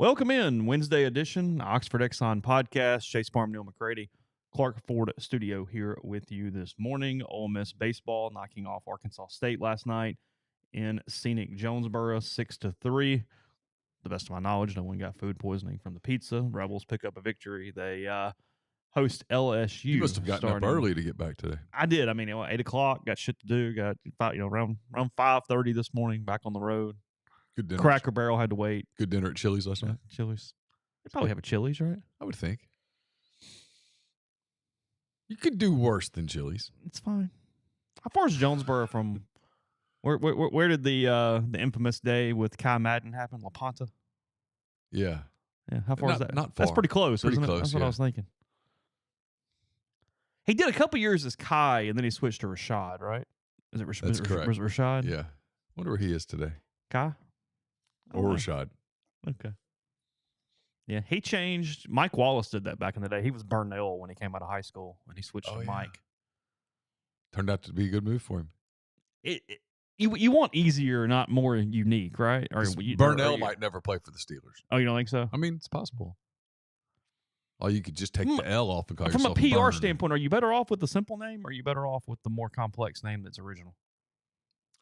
Welcome in Wednesday edition, Oxford Exxon Podcast. Chase Parham, Neal, McCready, Clark Ford Studio here with you this morning. Ole Miss baseball knocking off Arkansas State last night in scenic Jonesboro, 6-3. The best of my knowledge, no one got food poisoning from the pizza. Rebels pick up a victory. They host LSU. You must have gotten up early to get back today. I did. I mean, 8 o'clock. Got shit to do. Got around 5:30 this morning. Back on the road. Good dinner. Cracker Barrel had to wait. Good dinner at Chili's last night. Chili's. They probably have a Chili's, right? I would think. You could do worse than Chili's. It's fine. How far is Jonesboro from? Where did the infamous day with Kai Madden happen? La Ponta. Yeah. Yeah. How far is that? Not far. That's pretty close. Pretty isn't close. It? That's what I was thinking. He did a couple years as Kai, and then he switched to Rashad, right? Is it Rashad? That's correct. Was it Rashad? Yeah. Wonder where he is today. Kai? Or Rashad. Okay. Yeah, he changed. Mike Wallace did that back in the day. He was Burnell when he came out of high school, and he switched to Mike. Turned out to be a good move for him. You want easier, not more unique, right? Or Burnell might never play for the Steelers. Oh, you don't think so? I mean, it's possible. Oh, you could just take the L off and call From yourself a PR Burn. standpoint, are you better off with the simple name, or are you better off with the more complex name that's original?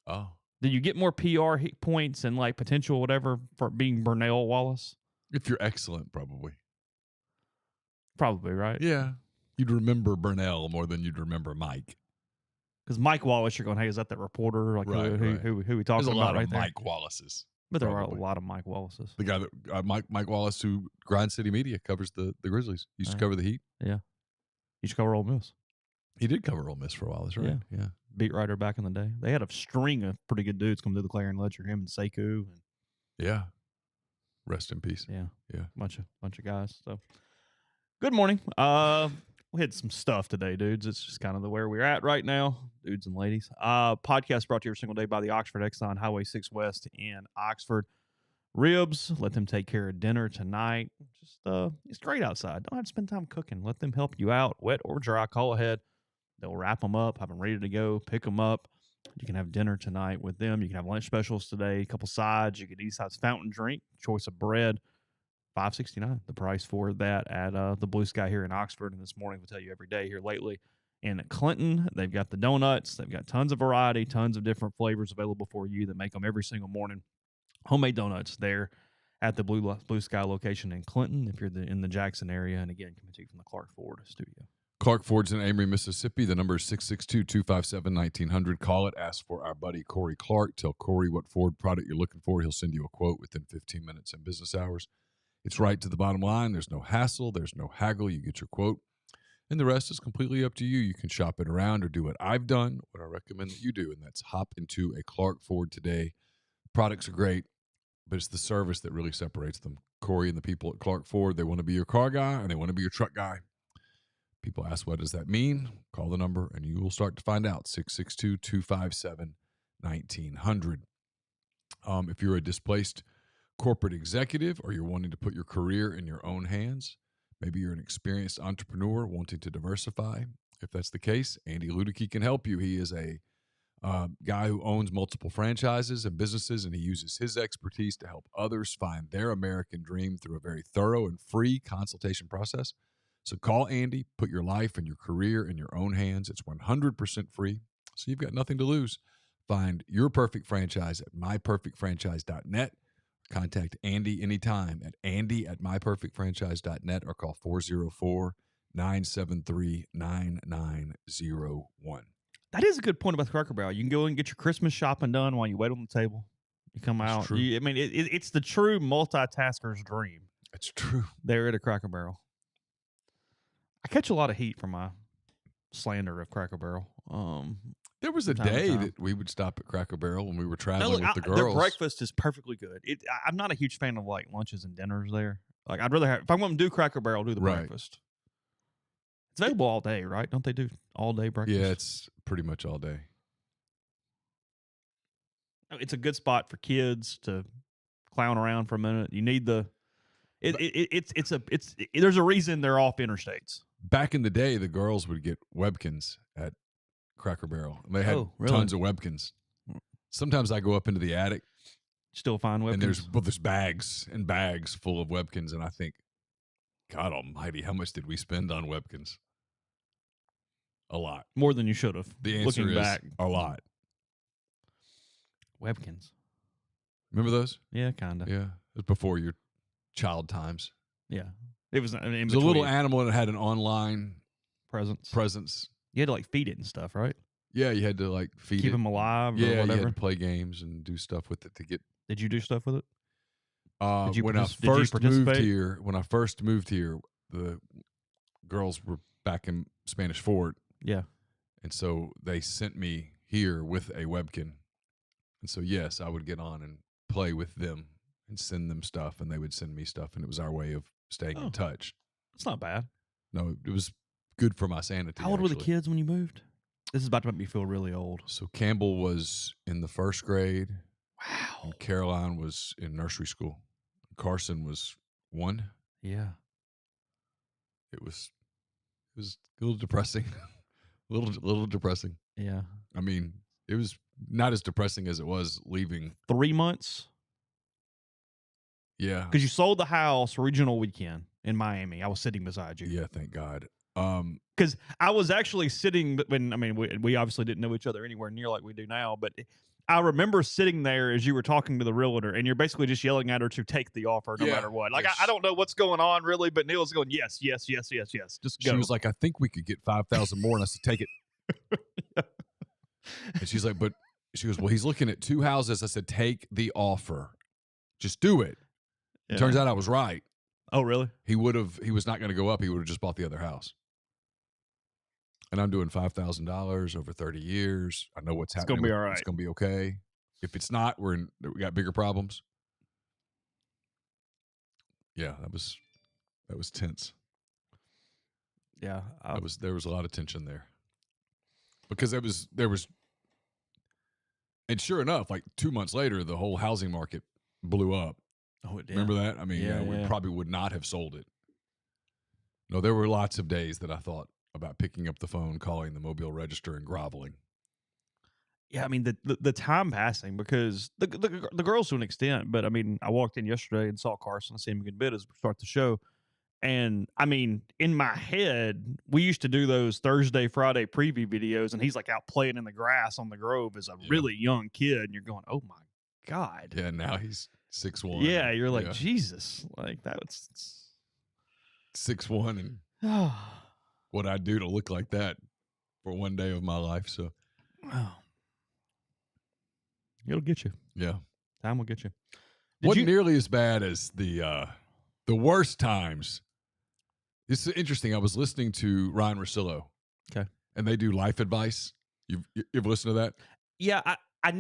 Oh. Do you get more PR points and like potential whatever for being Burnell Wallace? If you're excellent, probably. Probably, right? Yeah. You'd remember Burnell more than you'd remember Mike. Because Mike Wallace, you're going, hey, is that Reporter? Like right, who we talking There's a about lot right of there? Mike Wallaces. But there are a lot of Mike Wallaces. The guy that Mike Wallace, who Grind City Media covers the Grizzlies, used to cover the Heat. Yeah, he used to cover Ole Miss. He did cover Ole Miss for a while. That's right. Yeah. Beat writer back in the day. They had a string of pretty good dudes come through the Clarion Ledger. Him and Sekou. Yeah. Rest in peace. Yeah. Yeah. Bunch of guys. So, good morning. We had some stuff today, dudes. It's just kind of where we're at right now, dudes and ladies. Podcast brought to you every single day by the Oxford Exxon, Highway 6 West in Oxford. Ribs, let them take care of dinner tonight. Just it's great outside. Don't have to spend time cooking. Let them help you out, wet or dry. Call ahead. They'll wrap them up, have them ready to go, pick them up. You can have dinner tonight with them. You can have lunch specials today, a couple sides. You get Eastside's fountain drink, choice of bread, $5.69. The price for that at the Blue Sky here in Oxford. And this morning, we'll tell you every day here lately. And at Clinton, they've got the donuts. They've got tons of variety, tons of different flavors available for you that make them every single morning. Homemade donuts there at the Blue Sky location in Clinton if you're in the Jackson area. And again, coming to you from the Clark Ford Studio. Clark Ford's in Amory, Mississippi. The number is 662-257-1900. Call it. Ask for our buddy Corey Clark. Tell Corey what Ford product you're looking for. He'll send you a quote within 15 minutes in business hours. It's right to the bottom line. There's no hassle. There's no haggle. You get your quote. And the rest is completely up to you. You can shop it around or do what I've done, what I recommend that you do, and that's hop into a Clark Ford today. Products are great, but it's the service that really separates them. Corey and the people at Clark Ford, they want to be your car guy and they want to be your truck guy. People ask, what does that mean? Call the number and you will start to find out. 662-257-1900. If you're a displaced corporate executive or you're wanting to put your career in your own hands, maybe you're an experienced entrepreneur wanting to diversify. If that's the case, Andy Ludicky can help you. He is a guy who owns multiple franchises and businesses, and he uses his expertise to help others find their American dream through a very thorough and free consultation process. So call Andy, put your life and your career in your own hands. It's 100% free, so you've got nothing to lose. Find your perfect franchise at myperfectfranchise.net. Contact Andy anytime at andy@myperfectfranchise.net or call 404-973-9901. That is a good point about the Cracker Barrel. You can go and get your Christmas shopping done while you wait on the table. You come out. It's the true multitasker's dream. It's true. There at a Cracker Barrel. I catch a lot of heat for my slander of Cracker Barrel. There was a day that we would stop at Cracker Barrel when we were traveling with the girls. Their breakfast is perfectly good. I'm not a huge fan of like lunches and dinners there. Like I'd rather have, if I'm going to do Cracker Barrel, do the breakfast. It's available all day, right? Don't they do all day breakfast? Yeah, it's pretty much all day. It's a good spot for kids to clown around for a minute. You need the. There's a reason they're off interstates. Back in the day, the girls would get Webkins at Cracker Barrel. They had tons of Webkins. Sometimes I go up into the attic Still find webkins. And there's bags and bags full of webkins, and I think, God almighty, how much did we spend on webkins? A lot. More than you should have. The answer looking is back. a lot. Webkins. Remember those? Yeah, kind of. Yeah. It was before your child times. Yeah. It was, It was a little animal and it had an online presence. You had to like feed it and stuff, right? Yeah, you had to like feed it. Keep him alive or Yeah, whatever. you had to play games and do stuff with it to get. Did you do stuff with it? When I first moved here, the girls were back in Spanish Fort. Yeah. And so they sent me here with a webkin. And so, yes, I would get on and play with them and send them stuff, and they would send me stuff, and it was our way of staying in touch. That's not bad. No, it was good for my sanity. How old were the kids when you moved? This is about to make me feel really old. So Campbell was in the first grade. Wow. And Caroline was in nursery school. Carson was 1. Yeah. It was a little depressing. a little depressing. Yeah. I mean, it was not as depressing as it was leaving. 3 months? Yeah. Because you sold the house regional weekend in Miami. I was sitting beside you. Yeah, thank God. Because I was actually sitting we obviously didn't know each other anywhere near like we do now, but I remember sitting there as you were talking to the realtor, and you're basically just yelling at her to take the offer no matter what. Like, I don't know what's going on really, but Neal's going, yes, yes, yes, yes, yes. Just go. She was like, I think we could get 5,000 more, and I said, take it. And she's like, but she goes, well, he's looking at 2 houses. I said, take the offer. Just do it. Yeah. Turns out I was right. Oh, really? He was not going to go up. He would have just bought the other house. And I'm doing $5,000 over 30 years. I know what's happening. It's going to be all right. It's going to be okay. If it's not, we got bigger problems. Yeah, that was tense. Yeah. There was a lot of tension there. Because there was and sure enough, like 2 months later, the whole housing market blew up. Oh, it did. Remember that? I mean, we probably would not have sold it. No, there were lots of days that I thought about picking up the phone, calling the Mobile Register, and groveling. Yeah, I mean, the time passing, because the girls to an extent, but I mean, I walked in yesterday and saw Carson. I see him a good bit as we start the show. And I mean, in my head, we used to do those Thursday, Friday preview videos, and he's like out playing in the grass on the Grove as a really young kid. And you're going, oh my God. Yeah, now he's 6'1". Yeah, you're like, Jesus. Like, that was 6'1", and what I'd do to look like that for one day of my life. So, it'll get you. Yeah. Time will get you. Wasn't nearly as bad as the worst times. It's interesting. I was listening to Ryan Russillo. Okay. And they do life advice. You've listened to that? Yeah, I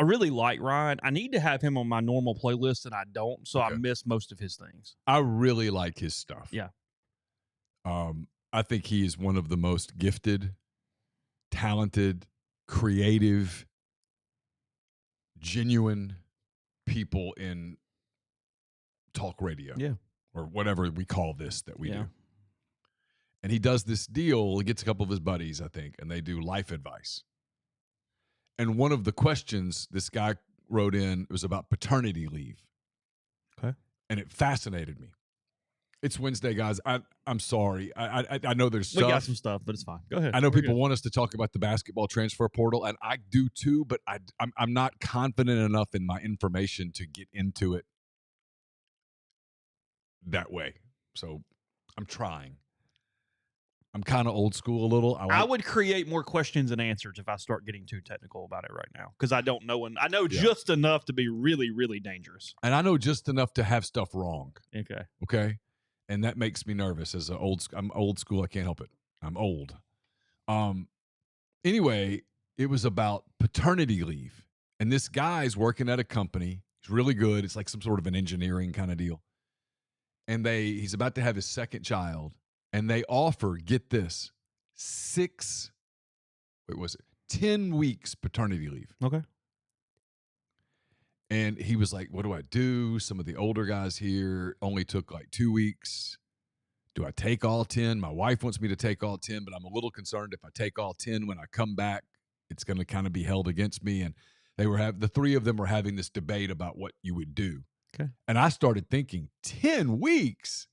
really like Ryan. I need to have him on my normal playlist, and I don't, so I miss most of his things. I really like his stuff. Yeah. I think he is one of the most gifted, talented, creative, genuine people in talk radio. Yeah. Or whatever we call this that we do. And he does this deal. He gets a couple of his buddies, I think, and they do life advice. And one of the questions this guy wrote in was about paternity leave. Okay. And it fascinated me. It's Wednesday, guys. I'm sorry. I know there's stuff. We got some stuff, but it's fine. Go ahead. I know people want us to talk about the basketball transfer portal, and I do too, but I'm not confident enough in my information to get into it that way. So I'm trying. I'm kind of old school a little. I would create more questions and answers if I start getting too technical about it right now, because I don't know, and I know just enough to be really, really dangerous. And I know just enough to have stuff wrong. Okay. And that makes me nervous I'm old school. I can't help it. I'm old. Anyway, it was about paternity leave. And this guy's working at a company. He's really good. It's like some sort of an engineering kind of deal. And he's about to have his second child. And they offer, get this, 10 weeks paternity leave. Okay. And he was like, what do I do? Some of the older guys here only took like 2 weeks. Do I take all 10? My wife wants me to take all 10, but I'm a little concerned if I take all 10 when I come back, it's going to kind of be held against me. And The three of them were having this debate about what you would do. Okay. And I started thinking, 10 weeks?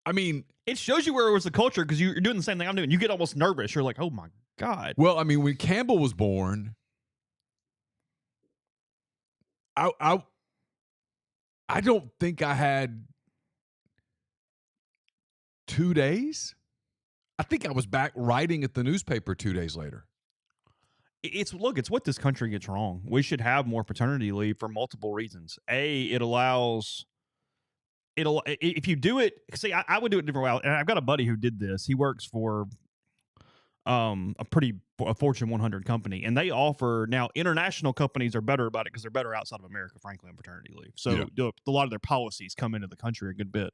I mean, it shows you where it was the culture because you're doing the same thing I'm doing. You get almost nervous. You're like, oh my God. well, I mean, when Campbell was born, I don't think I had 2 days. I think I was back writing at the newspaper 2 days later. It's what this country gets wrong. We should have more paternity leave for multiple reasons. If you do it, see, I would do it different way. And I've got a buddy who did this. He works for a Fortune 100 company, and they offer now. International companies are better about it because they're better outside of America, frankly, on paternity leave. So a lot of their policies come into the country a good bit.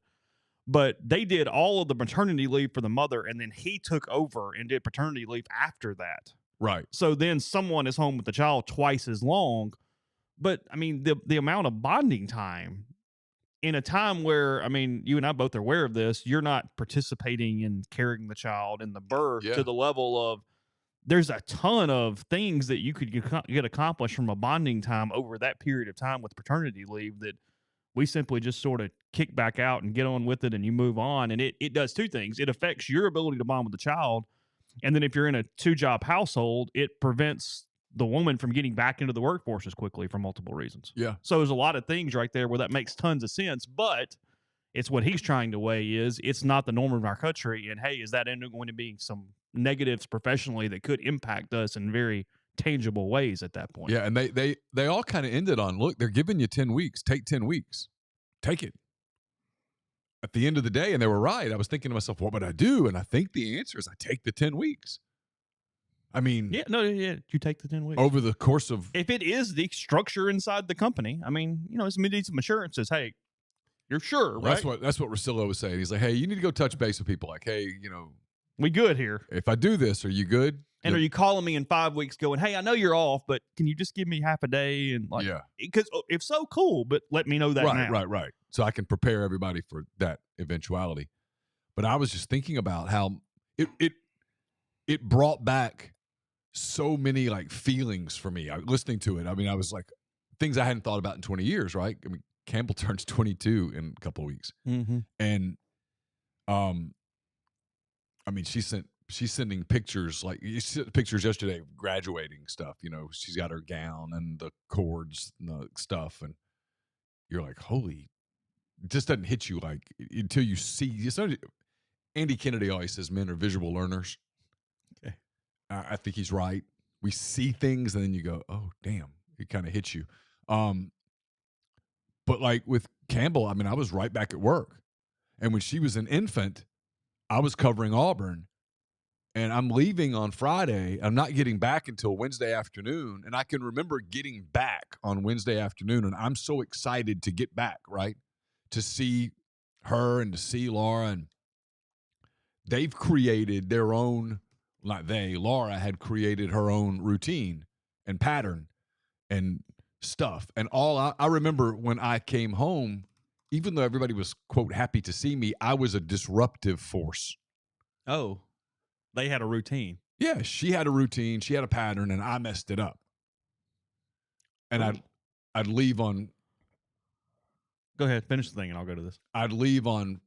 But they did all of the maternity leave for the mother, and then he took over and did paternity leave after that. Right. So then someone is home with the child twice as long. But I mean, the amount of bonding time in a time where, I mean, you and I both are aware of this, you're not participating in carrying the child in the birth to the level of, there's a ton of things that you could get accomplished from a bonding time over that period of time with paternity leave that we simply just sort of kick back out and get on with it, and you move on. And it does two things. It affects your ability to bond with the child. And then if you're in a 2-job household, it prevents the woman from getting back into the workforce as quickly for multiple reasons. Yeah. So there's a lot of things right there where that makes tons of sense, but it's what he's trying to weigh is it's not the norm of our country. And hey, is that going to be some negatives professionally that could impact us in very tangible ways at that point? Yeah. And they all kind of ended on, look, they're giving you 10 weeks. Take 10 weeks. Take it. At the end of the day, and they were right. I was thinking to myself, what would I do? And I think the answer is I take the 10 weeks. I mean, you take the 10 weeks over the course of. If it is the structure inside the company, I mean, it's need some assurances. Hey, you're sure, right? That's what Rosillo was saying. He's like, hey, you need to go touch base with people. Like, hey, we good here. If I do this, are you good? And are you calling me in 5 weeks going, hey, I know you're off, but can you just give me half a day? And because if so, cool, but let me know that now. Right. So I can prepare everybody for that eventuality. But I was just thinking about how it brought back so many like feelings for me. Listening to it, I mean, I was like, things I hadn't thought about in 20 years, right? I mean, Campbell turns 22 in a couple of weeks. Mm-hmm. And I mean, she's sending pictures, like you sent pictures yesterday of graduating stuff. She's got her gown and the cords and the stuff, and you're like, holy, it just doesn't hit you like until you see. Andy Kennedy always says men are visual learners. Okay. I think he's right. We see things and then you go, oh, damn, it kind of hits you. But like with Campbell, I mean, I was right back at work. And when she was an infant, I was covering Auburn. And I'm leaving on Friday. I'm not getting back until Wednesday afternoon. And I can remember getting back on Wednesday afternoon. And I'm so excited to get back, right? To see her and to see Laura. And they've created their own, Laura had created her own routine and pattern and stuff. And I remember when I came home, even though everybody was, quote, happy to see me, I was a disruptive force. Oh. They had a routine. Yeah, she had a routine. She had a pattern, and I messed it up. And I'd leave on. Go ahead, finish the thing, and I'll go to this. I'd leave on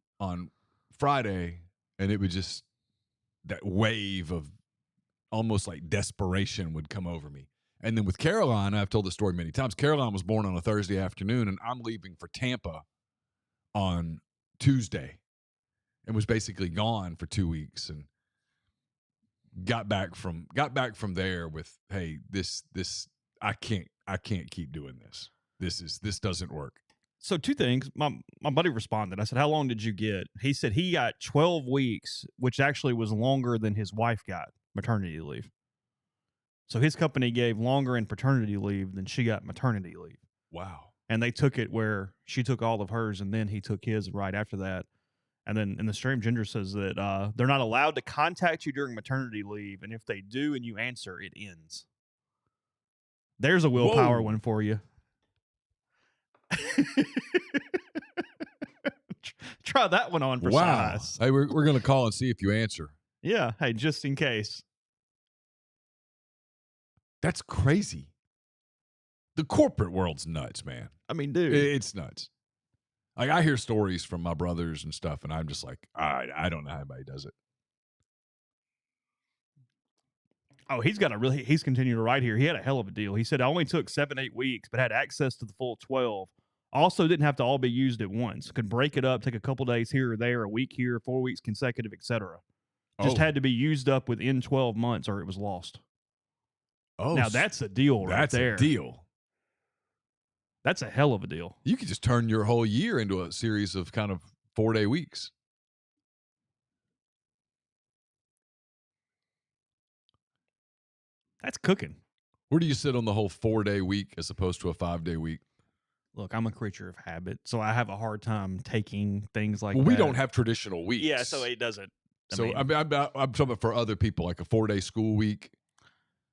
Friday, and it would just, that wave of almost like desperation would come over me. And then with Caroline, I've told this story many times. Caroline was born on a Thursday afternoon, and I'm leaving for Tampa on Tuesday, and was basically gone for 2 weeks, and got back from there with, hey, this I can't keep doing this. This doesn't work. So 2 things. My buddy responded. I said, how long did you get? He said he got 12 weeks, which actually was longer than his wife got maternity leave. So his company gave longer in paternity leave than she got maternity leave. Wow. And they took it where she took all of hers and then he took his right after that. And then in the stream, Ginger says that they're not allowed to contact you during maternity leave. And if they do and you answer, it ends. There's a willpower one for you. Try that one on for size. Hey, we're going to call and see if you answer. Yeah. Hey, just in case. That's crazy. The corporate world's nuts, man. I mean, dude. It's nuts. Like, I hear stories from my brothers and stuff, and I'm just like, I don't know how anybody does it. Oh, he's continuing to write here. He had a hell of a deal. He said it only took 7-8 weeks, but had access to the full 12. Also didn't have to all be used at once. Could break it up, take a couple days here or there, a week here, 4 weeks consecutive, etc. Just had to be used up within 12 months or it was lost. Oh, now that's a deal right there. That's a deal. That's a hell of a deal. You could just turn your whole year into a series of kind of 4-day weeks. That's cooking. Where do you sit on the whole 4-day week as opposed to a 5-day week? Look, I'm a creature of habit, so I have a hard time taking things like that. We don't have traditional weeks. Yeah, so it doesn't. I'm talking about for other people, like a 4-day school week,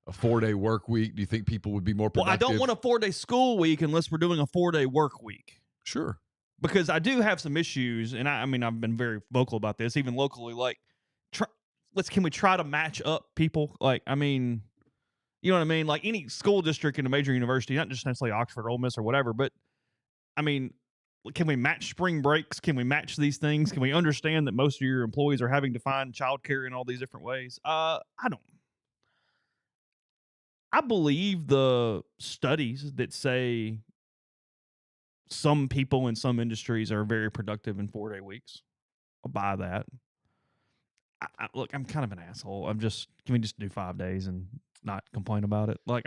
a 4-day work week. Do you think people would be more productive? Well, I don't want a 4-day school week unless we're doing a 4-day work week. Sure. Because I do have some issues, and I mean, I've been very vocal about this, even locally. Like, can we try to match up people? Like, I mean, you know what I mean? Like, any school district in a major university, not just necessarily Oxford, Ole Miss, or whatever, but I mean, can we match spring breaks? Can we match these things? Can we understand that most of your employees are having to find childcare in all these different ways? I believe the studies that say some people in some industries are very productive in 4-day weeks. I'll buy that. Look, I'm kind of an asshole. Can we just do 5 days and not complain about it? Like,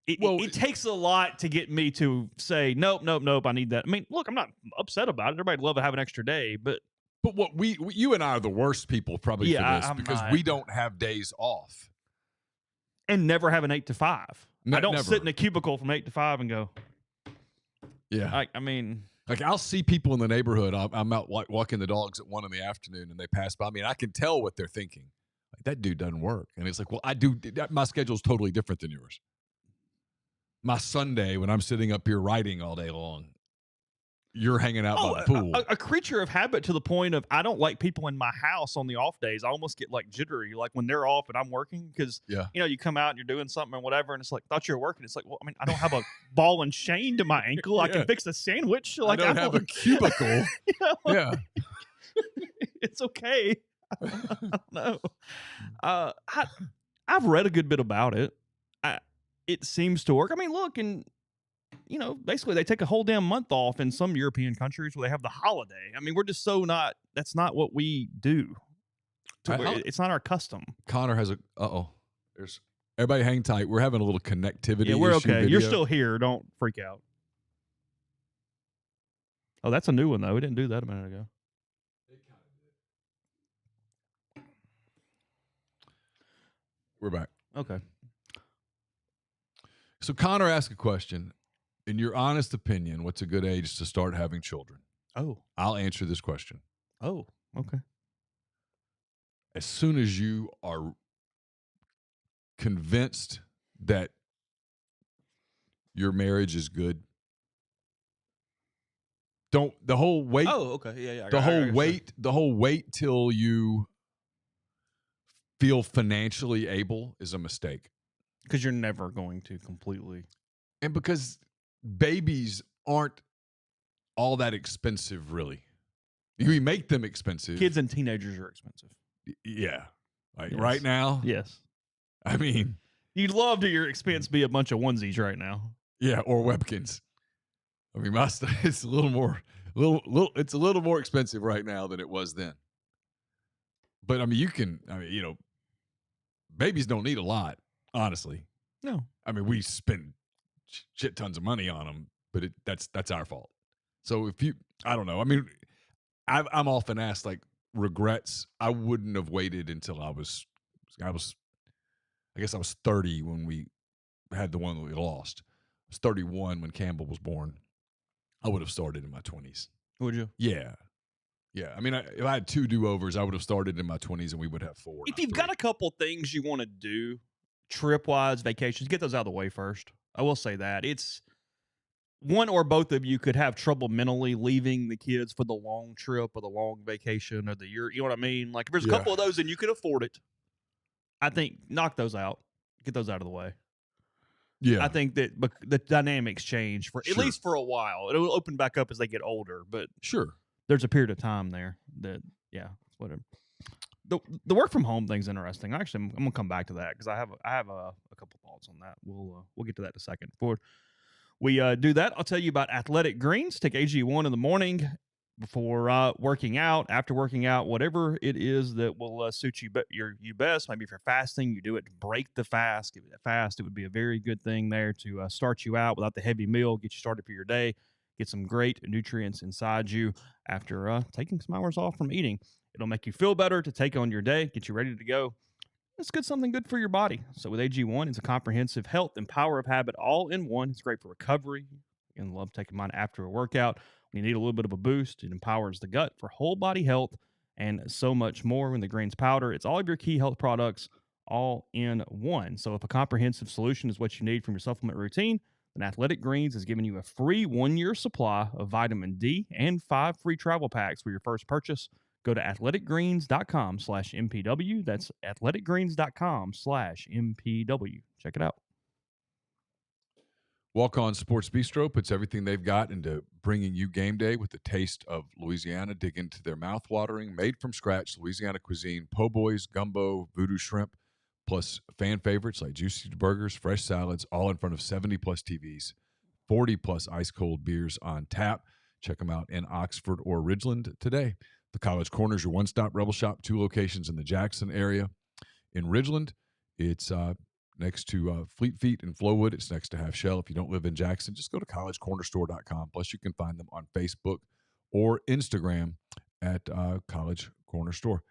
it takes a lot to get me to say, nope, I need that. I mean, look, I'm not upset about it. Everybody'd love to have an extra day, but what you and I are the worst people probably for this because we don't have days off. And never have an 8 to 5. I don't never sit in a cubicle from 8 to 5 and go, yeah. I mean, like, I'll see people in the neighborhood. I'm out walking the dogs at 1 PM, and they pass by me, and I can tell what they're thinking. Like, that dude doesn't work. And it's like, well, I do. My schedule's totally different than yours. My Sunday, when I'm sitting up here writing all day long, you're hanging out by the pool. A creature of habit to the point of I don't like people in my house on the off days. I almost get like jittery, like when they're off and I'm working, because you come out and you're doing something or whatever, and it's like, thought you were working. It's like, well, I mean, I don't have a ball and chain to my ankle. I can fix a sandwich. Like, I don't have a cubicle. Yeah, it's okay. I don't know. I've read a good bit about it. It seems to work. I mean, look, and basically they take a whole damn month off in some European countries where they have the holiday. I mean, we're just that's not what we do. It's not our custom. Connor has there's everybody hang tight. We're having a little connectivity. Yeah, we're issue okay. video. You're still here. Don't freak out. Oh, that's a new one though. We didn't do that a minute ago. We're back. Okay. So Connor asked a question. In your honest opinion, what's a good age to start having children? Oh. I'll answer this question. Oh, okay. As soon as you are convinced that your marriage is good, the whole wait. Oh, okay. Yeah. The whole wait till you feel financially able is a mistake. Because you're never going to completely. And because babies aren't all that expensive, really. We make them expensive. Kids and teenagers are expensive. Yeah. Like right now? Yes. I mean. You'd love to your expense be a bunch of onesies right now. Yeah, or Webkins. I mean, my stuff, it's a little more expensive right now than it was then. But I mean, babies don't need a lot, honestly. No. I mean, we spend shit tons of money on them, but that's our fault. So I don't know. I mean, I'm often asked like regrets. I wouldn't have waited until I guess I was 30 when we had the one that we lost. I was 31 when Campbell was born. I would have started in my 20s. Would you? Yeah. Yeah. I mean, if I had 2 do-overs, I would have started in my 20s and we would have 4. If you've got a couple things you want to do, trip-wise, vacations, get those out of the way first. I will say that. It's one or both of you could have trouble mentally leaving the kids for the long trip or the long vacation or the year. You know what I mean? Like, if there's a couple of those and you can afford it, I think knock those out. Get those out of the way. Yeah. I think that the dynamics change for at Sure. least for a while. It'll open back up as they get older, but Sure. there's a period of time there that whatever. The work from home thing's interesting. Actually, I'm gonna come back to that because I have a couple thoughts on that. We'll get to that in a second. Before we do that, I'll tell you about Athletic Greens. Take AG1 in the morning before working out, after working out, whatever it is that will suit you best. Maybe if you're fasting, you do it to break the fast. Give it a fast. It would be a very good thing there to start you out without the heavy meal, get you started for your day, get some great nutrients inside you after taking some hours off from eating. It'll make you feel better to take on your day, get you ready to go. It's something good for your body. So with AG1, it's a comprehensive health and power of habit all in one. It's great for recovery. You're going to love taking mine after a workout. When you need a little bit of a boost, it empowers the gut for whole body health and so much more. When the greens powder, it's all of your key health products all in one. So if a comprehensive solution is what you need from your supplement routine, then Athletic Greens is giving you a free 1-year supply of vitamin D and 5 free travel packs for your first purchase. Go to athleticgreens.com/MPW. That's athleticgreens.com/MPW. Check it out. Walk On Sports Bistro puts everything they've got into bringing you game day with the taste of Louisiana. Dig into their mouth-watering, made-from-scratch Louisiana cuisine, po' boys, gumbo, voodoo shrimp, plus fan favorites like juicy burgers, fresh salads, all in front of 70-plus TVs, 40-plus ice-cold beers on tap. Check them out in Oxford or Ridgeland today. The College Corner is your one-stop Rebel Shop, 2 locations in the Jackson area. In Ridgeland, it's next to Fleet Feet and Flowwood. It's next to Half Shell. If you don't live in Jackson, just go to collegecornerstore.com. Plus, you can find them on Facebook or Instagram at College Corner Store.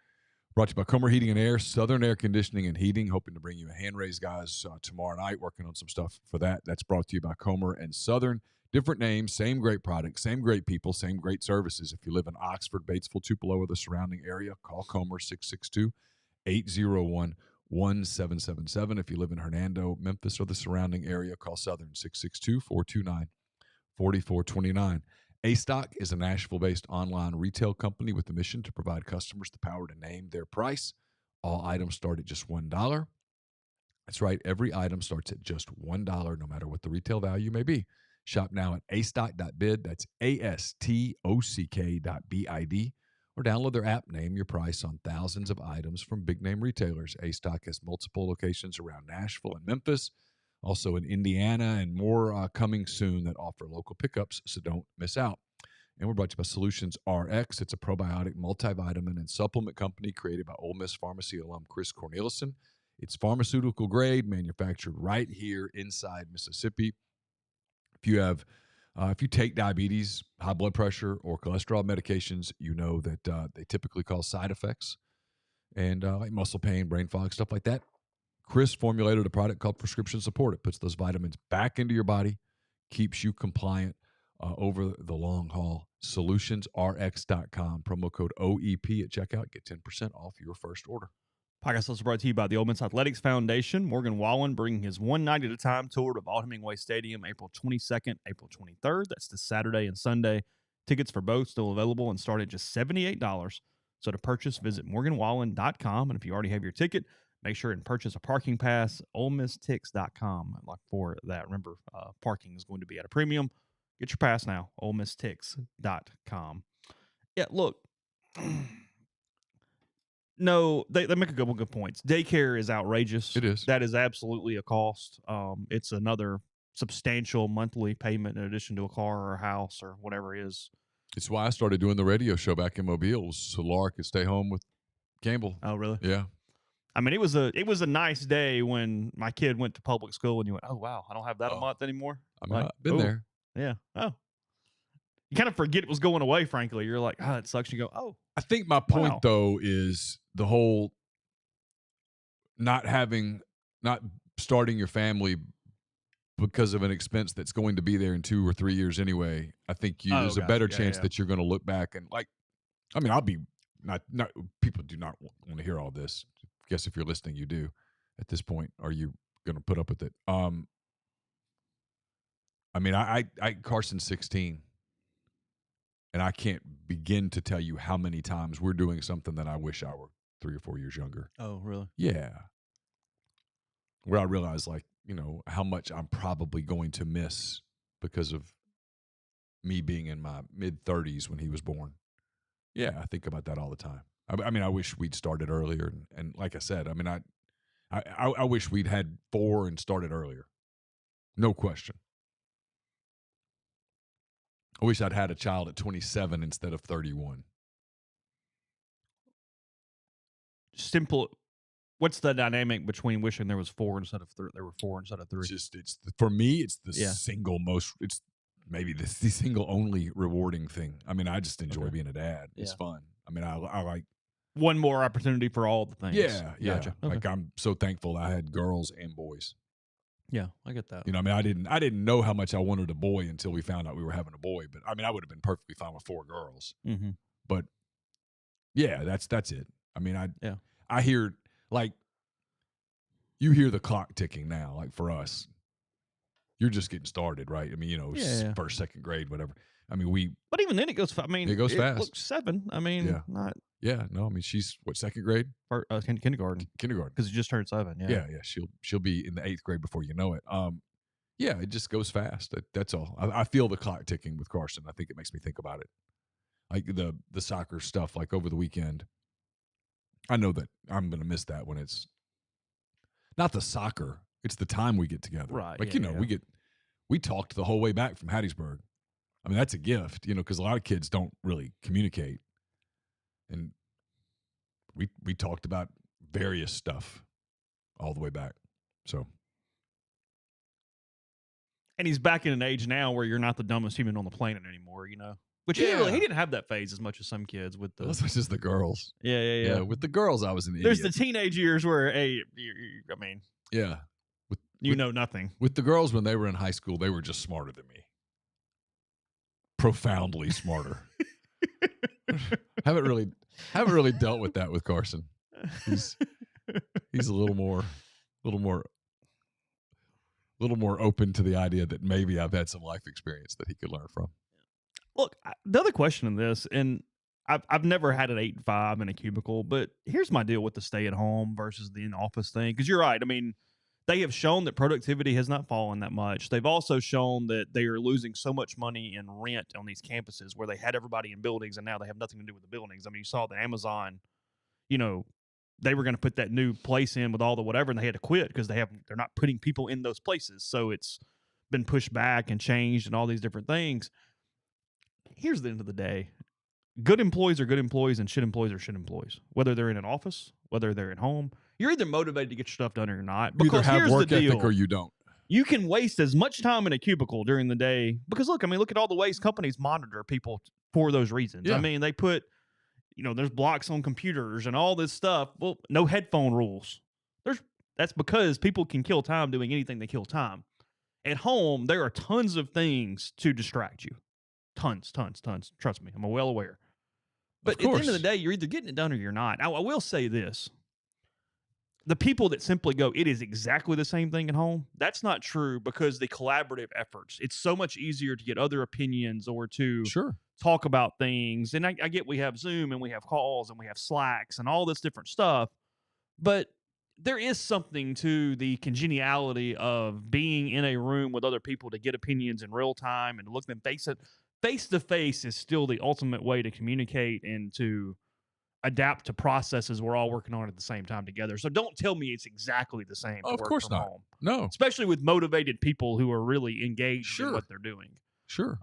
Brought to you by Comer Heating and Air, Southern Air Conditioning and Heating. Hoping to bring you a hand raise, guys, tomorrow night. Working on some stuff for that. That's brought to you by Comer and Southern. Different names, same great product, same great people, same great services. If you live in Oxford, Batesville, Tupelo, or the surrounding area, call Comer 662-801-1777. If you live in Hernando, Memphis, or the surrounding area, call Southern 662-429-4429. A-Stock is a Nashville-based online retail company with the mission to provide customers the power to name their price. All items start at just $1. That's right. Every item starts at just $1, no matter what the retail value may be. Shop now at astock.bid. That's ASTOCK.BID. Or download their app, name your price on thousands of items from big-name retailers. A-Stock has multiple locations around Nashville and Memphis, also in Indiana, and more coming soon that offer local pickups, so don't miss out. And we're brought to you by Solutions RX. It's a probiotic multivitamin and supplement company created by Ole Miss pharmacy alum Chris Cornelison. It's pharmaceutical grade, manufactured right here inside Mississippi. If you take diabetes, high blood pressure, or cholesterol medications, you know that they typically cause side effects and like muscle pain, brain fog, stuff like that. Chris formulated a product called Prescription Support. It puts those vitamins back into your body, keeps you compliant over the long haul. SolutionsRx.com. Promo code OEP at checkout. Get 10% off your first order. Podcast also brought to you by the Ole Miss Athletics Foundation. Morgan Wallen bringing his One Night at a Time tour to Vaught Hemingway Stadium April 22nd, April 23rd. That's the Saturday and Sunday. Tickets for both still available and start at just $78. So to purchase, visit morganwallen.com. And if you already have your ticket, make sure and purchase a parking pass, OleMissTix.com. Like for that, remember, parking is going to be at a premium. Get your pass now, OleMissTix.com. Yeah, look. No, they make a couple good points. Daycare is outrageous. It is. That is absolutely a cost. It's another substantial monthly payment in addition to a car or a house or whatever it is. It's why I started doing the radio show back in Mobile, so Laura could stay home with Campbell. Oh, really? Yeah. I mean, it was a nice day when my kid went to public school and you went, oh, wow, I don't have that a month anymore. I mean, I've been there. Yeah. Oh. You kind of forget it was going away, frankly. You're like, it sucks. You go, oh. I think my point, though, is the whole not starting your family because of an expense that's going to be there in 2 or 3 years anyway. I think there's a better chance that you're going to look back and I'll be not people do not want to hear all this. I guess if you're listening, you do at this point. Are you going to put up with it? Carson's 16. And I can't begin to tell you how many times we're doing something that I wish I were 3 or 4 years younger. Oh, really? Yeah. where I realized, like, how much I'm probably going to miss because of me being in my mid-30s when he was born. Yeah, I think about that all the time. I mean, I wish we'd started earlier. And like I said, I mean, I wish we'd had 4 and started earlier. No question. I wish I'd had a child at 27 instead of 31. Simple. What's the dynamic between wishing there was 4 instead of there were 4 instead of 3? For me, it's the Yeah. single most. It's maybe the single only rewarding thing. I mean, I just enjoy Okay. being a dad. It's Yeah. fun. I mean, I like. One more opportunity for all the things. Yeah. Gotcha. Okay. Like, I'm so thankful I had girls and boys. Yeah, I get that. I mean, I didn't know how much I wanted a boy until we found out we were having a boy. But I mean, I would have been perfectly fine with 4 girls. Mm-hmm. But yeah, that's it. I mean, I hear, like, you hear the clock ticking now. Like, for us, you're just getting started, right? I mean, first, second grade, whatever. I mean, but even then it goes. I mean, it goes fast. Looks 7. I mean, not. Yeah, no. I mean, she's what, second grade? Kindergarten. Kindergarten, because you just turned 7. Yeah. She'll be in the 8th grade before you know it. Yeah, it just goes fast. That's all. I feel the clock ticking with Carson. I think it makes me think about it, like the soccer stuff. Like, over the weekend, I know that I'm going to miss that when it's not the soccer. It's the time we get together. Right. Like, we talked the whole way back from Hattiesburg. I mean, that's a gift, because a lot of kids don't really communicate. And we talked about various stuff all the way back. So. And he's back in an age now where you're not the dumbest human on the planet anymore, Which he didn't have that phase as much as some kids with the. That's just the girls. Yeah. With the girls, I was an idiot. There's the teenage years where, hey, I mean. Yeah. Know nothing. With the girls, when they were in high school, they were just smarter than me. Profoundly smarter. haven't really dealt with that with Carson. He's a little more open to the idea that maybe I've had some life experience that he could learn from. Look, the other question in this, and I've never had an 8-5 in a cubicle, but here's my deal with the stay at home versus the in-office thing. Because you're right. I mean, they have shown that productivity has not fallen that much. They've also shown that they are losing so much money in rent on these campuses where they had everybody in buildings and now they have nothing to do with the buildings. I mean, you saw the Amazon, they were going to put that new place in with all the whatever, and they had to quit because they're not putting people in those places. So it's been pushed back and changed and all these different things. Here's the end of the day. Good employees are good employees and shit employees are shit employees. Whether they're in an office, whether they're at home, you're either motivated to get your stuff done or you're not. Because you either have work ethic or you don't. You can waste as much time in a cubicle during the day because look at all the ways companies monitor people for those reasons. Yeah. I mean, they put, there's blocks on computers and all this stuff. Well, no headphone rules. That's because people can kill time doing anything they kill time. At home, there are tons of things to distract you. Tons. Trust me, I'm well aware. But at the end of the day, you're either getting it done or you're not. I will say this. The people that simply go, it is exactly the same thing at home, that's not true because the collaborative efforts. It's so much easier to get other opinions or to talk about things. And I get we have Zoom and we have calls and we have Slacks and all this different stuff. But there is something to the congeniality of being in a room with other people to get opinions in real time and to look them face to face is still the ultimate way to communicate and to adapt to processes we're all working on at the same time together. So don't tell me it's exactly the same. Of course not. Home. No. Especially with motivated people who are really engaged in what they're doing. Sure.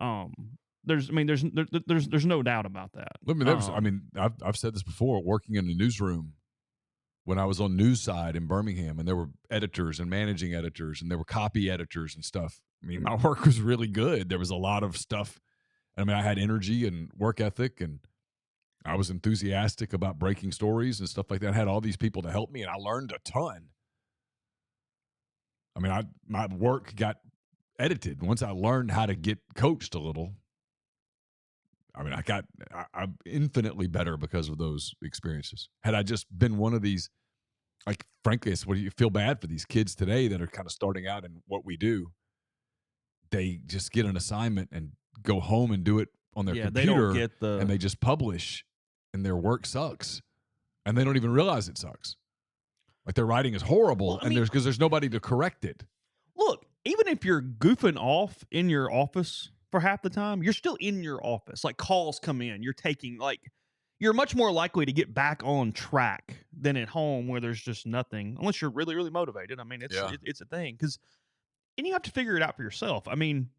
There's no doubt about that. I've said this before, working in a newsroom when I was on news side in Birmingham, and there were editors and managing editors and there were copy editors and stuff. I mean, my work was really good. There was a lot of stuff. I mean, I had energy and work ethic, and I was enthusiastic about breaking stories and stuff like that. I had all these people to help me, and I learned a ton. I mean, my work got edited once I learned how to get coached a little. I mean, I'm infinitely better because of those experiences. Had I just been one of these, like, frankly, what do you feel bad for these kids today that are kind of starting out in what we do? They just get an assignment and go home and do it on their computer, they don't get and they just publish, and their work sucks, and they don't even realize it sucks. Like their writing is horrible, Well, I and mean- because there's nobody to correct it. Look, even if you're goofing off in your office for half the time, you're still in your office. Like calls come in, you're much more likely to get back on track than at home where there's just nothing, unless you're really, really motivated. I mean, it's a thing and you have to figure it out for yourself. I mean,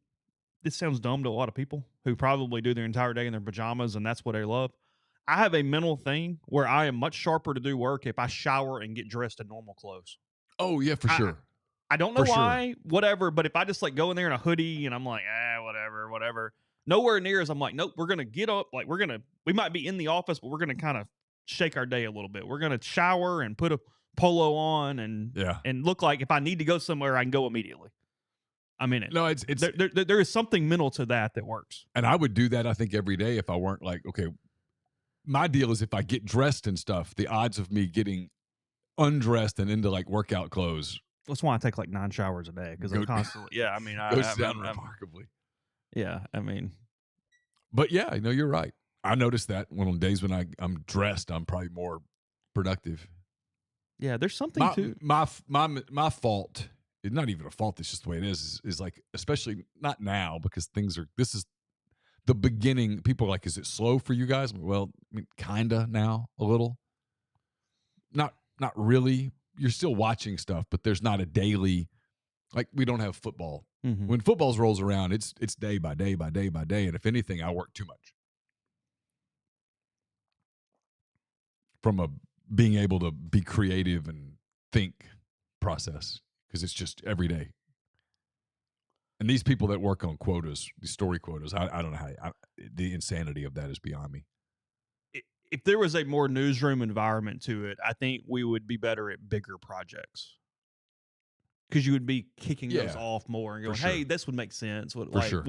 this sounds dumb to a lot of people who probably do their entire day in their pajamas and that's what they love. I have a mental thing where I am much sharper to do work if I shower and get dressed in normal clothes. Oh yeah, for sure. I don't know For why, whatever, but if I just like go in there in a hoodie and I'm like, whatever. Nowhere near as I'm like, nope, we're going to get up. Like we might be in the office, but we're going to kind of shake our day a little bit. We're going to shower and put a polo on and look like if I need to go somewhere, I can go immediately. I'm in it. No, it's there is something mental to that works. And I would do that, I think, every day if I weren't like, okay, my deal is if I get dressed and stuff, the odds of me getting undressed and into like workout clothes. That's why I take like 9 showers a day because I'm constantly. Yeah, I mean, goes down remarkably. Yeah, I mean, but yeah, I know you're right. I noticed that on days when I'm dressed, I'm probably more productive. Yeah, there's something to my fault. It's not even a fault. It's just the way it is. Is like, especially not now because this is the beginning. People are like, is it slow for you guys? Well, I mean, kinda now, a little. Not really. You're still watching stuff, but there's not a daily. Like we don't have football. Mm-hmm. When football rolls around, it's day by day by day by day, and if anything, I work too much. From a being able to be creative and think process, because it's just every day. And these people that work on quotas, these story quotas, I don't know how the insanity of that is beyond me. If there was a more newsroom environment to it, I think we would be better at bigger projects. Because you would be kicking those off more and going, hey, this would make sense. Whatever.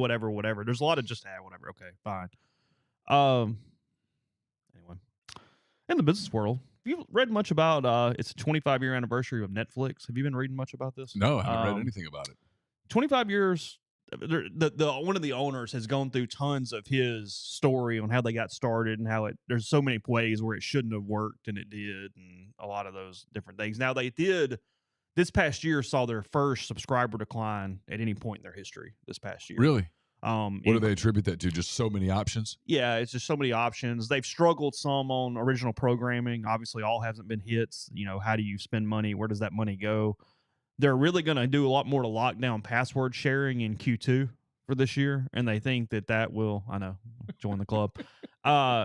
There's a lot of just, whatever. Okay, fine. Anyway, in the business world, have you read much about it's a 25-year anniversary of Netflix? Have you been reading much about this? No, I haven't read anything about it. 25 years. The one of the owners has gone through tons of his story on how they got started and how there's so many ways where it shouldn't have worked and it did, and a lot of those different things. Now they did this past year saw their first subscriber decline at any point in their history this past year. Really? What do they attribute that to? Just so many options? Yeah, it's just so many options. They've struggled some on original programming. Obviously, all hasn't been hits. You know, how do you spend money? Where does that money go? They're really going to do a lot more to lock down password sharing in Q2 for this year, and they think that will, I know, join the club.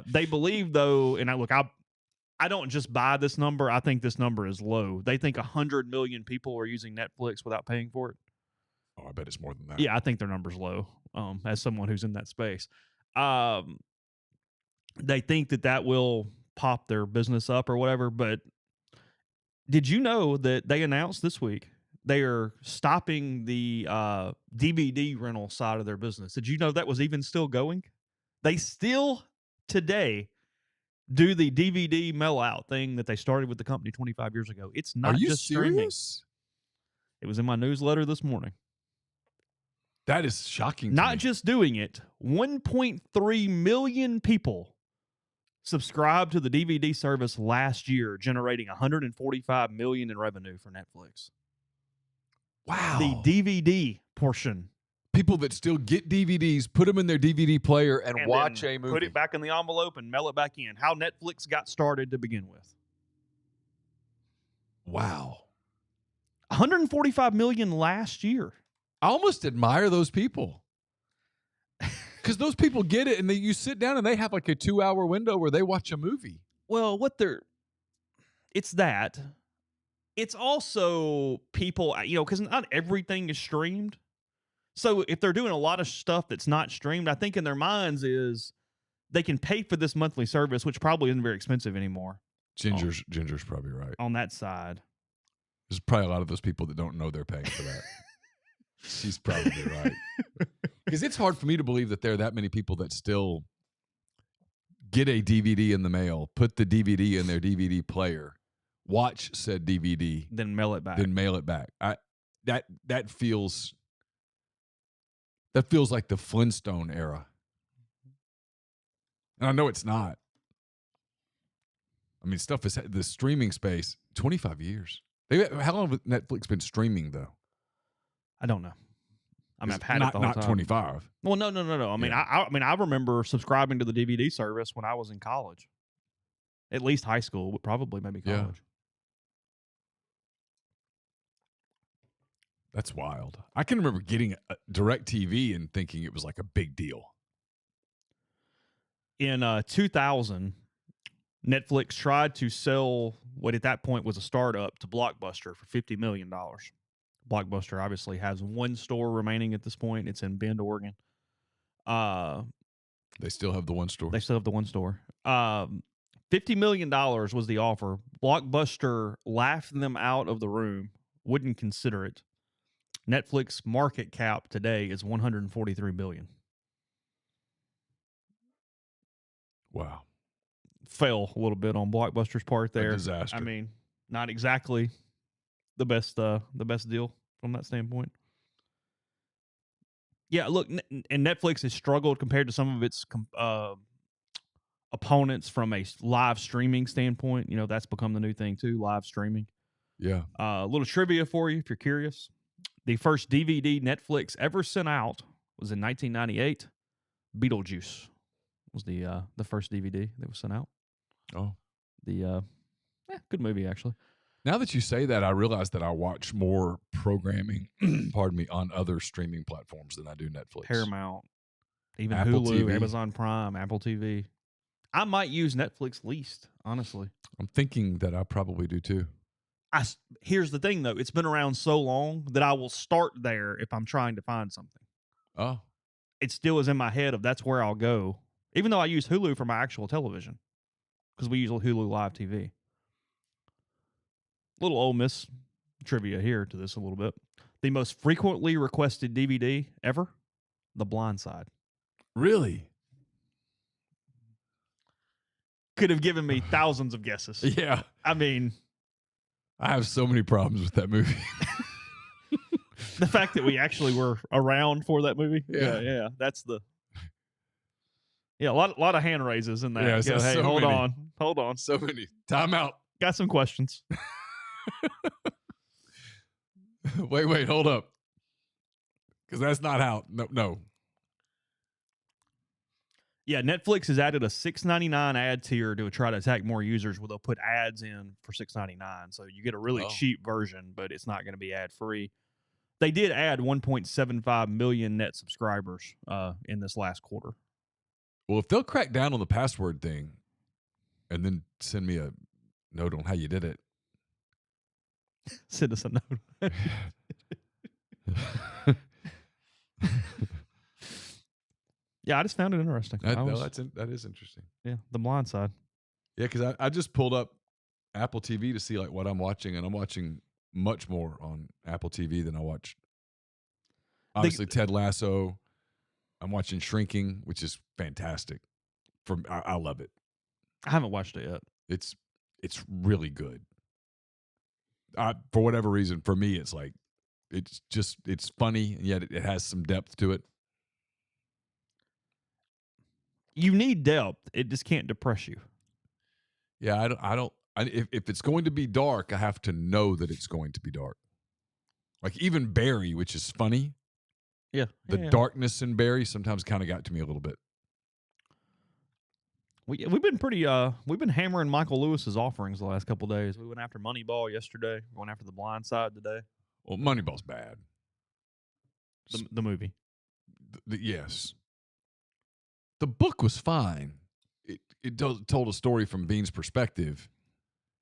They believe, though, and I don't just buy this number. I think this number is low. They think 100 million people are using Netflix without paying for it. Oh, I bet it's more than that. Yeah, I think their number's low, as someone who's in that space. They think that will pop their business up or whatever, but did you know that they announced this week they are stopping the DVD rental side of their business? Did you know that was even still going? They still today do the DVD mail out thing that they started with the company 25 years ago. It's not just streaming. It was in my newsletter this morning. That is shocking. Not just doing it. 1.3 million people subscribed to the DVD service last year, generating $145 million in revenue for Netflix. Wow. The DVD portion. People that still get DVDs, put them in their DVD player and watch a movie. Put it back in the envelope and mail it back in. How Netflix got started to begin with. Wow. 145 million last year. I almost admire those people. Because those people get it, and you sit down and they have like a 2-hour window where they watch a movie. Well, it's that. It's also people, because not everything is streamed. So if they're doing a lot of stuff that's not streamed, I think in their minds is they can pay for this monthly service, which probably isn't very expensive anymore. Ginger's probably right. On that side. There's probably a lot of those people that don't know they're paying for that. She's probably right. Because it's hard for me to believe that there are that many people that still get a DVD in the mail, put the DVD in their DVD player, watch said DVD, then mail it back. That feels like the Flintstone era. And I know it's not. I mean, stuff is the streaming space. 25 years. How long have Netflix been streaming though? I don't know. I mean, I've had not, it the whole not time. 25. Well, no. I mean, Yeah. I remember subscribing to the DVD service when I was in college. At least high school, but probably maybe college. Yeah. That's wild. I can remember getting a DirecTV and thinking it was like a big deal. In 2000, Netflix tried to sell what at that point was a startup to Blockbuster for $50 million. Blockbuster obviously has one store remaining at this point. It's in Bend, Oregon. They still have the one store. They still have the one store. $50 million was the offer. Blockbuster laughed them out of the room, wouldn't consider it. Netflix market cap today is $143 billion. Wow. Fell a little bit on Blockbuster's part there. A disaster. I mean, not exactly the best deal from that standpoint. Yeah, look, and Netflix has struggled compared to some of its opponents from a live streaming standpoint. You know, that's become the new thing too, live streaming. Yeah. A little trivia for you if you're curious. The first DVD Netflix ever sent out was in 1998. Beetlejuice was the first DVD that was sent out. Oh. Good movie, actually. Now that you say that, I realize that I watch more programming, pardon me, on other streaming platforms than I do Netflix. Paramount, even Apple Hulu, TV. Amazon Prime, Apple TV. I might use Netflix least, honestly. I'm thinking that I probably do too. Here's the thing, though. It's been around so long that I will start there if I'm trying to find something. Oh. It still is in my head of that's where I'll go, even though I use Hulu for my actual television because we use Hulu Live TV. Little Ole Miss trivia here to this a little bit. The most frequently requested DVD ever, The Blind Side. Really? Could have given me thousands of guesses. Yeah. I mean, I have so many problems with that movie. the fact that we actually were around for that movie. Yeah. That's the. Yeah, a lot of hand raises in that. Yeah, Go, hey, so hold many. on. So many. Time out. Got some questions. Wait, hold up. Because that's not how. No. Yeah, Netflix has added a $6.99 ad tier to try to attack more users where they'll put ads in for $6.99. So you get a really cheap version, but it's not going to be ad free. They did add 1.75 million net subscribers in this last quarter. Well, if they'll crack down on the password thing and then send me a note on how you did it. Send us a note. Yeah, I just found it interesting. That is interesting. Yeah, The Blind Side. Yeah, because I just pulled up Apple TV to see like what I'm watching, and I'm watching much more on Apple TV than I watch. Obviously, Ted Lasso. I'm watching Shrinking, which is fantastic. I love it. I haven't watched it yet. It's really good. For whatever reason, for me, it's like it's funny, and yet it has some depth to it. You need depth. It just can't depress you. Yeah, if it's going to be dark, I have to know that it's going to be dark. Like even Barry, which is funny. Yeah. The darkness in Barry sometimes kind of got to me a little bit. We've been hammering Michael Lewis's offerings the last couple of days. We went after Moneyball yesterday. We're going after The Blind Side today. Well, Moneyball's bad. The movie. Yes. The book was fine. It told a story from Bean's perspective.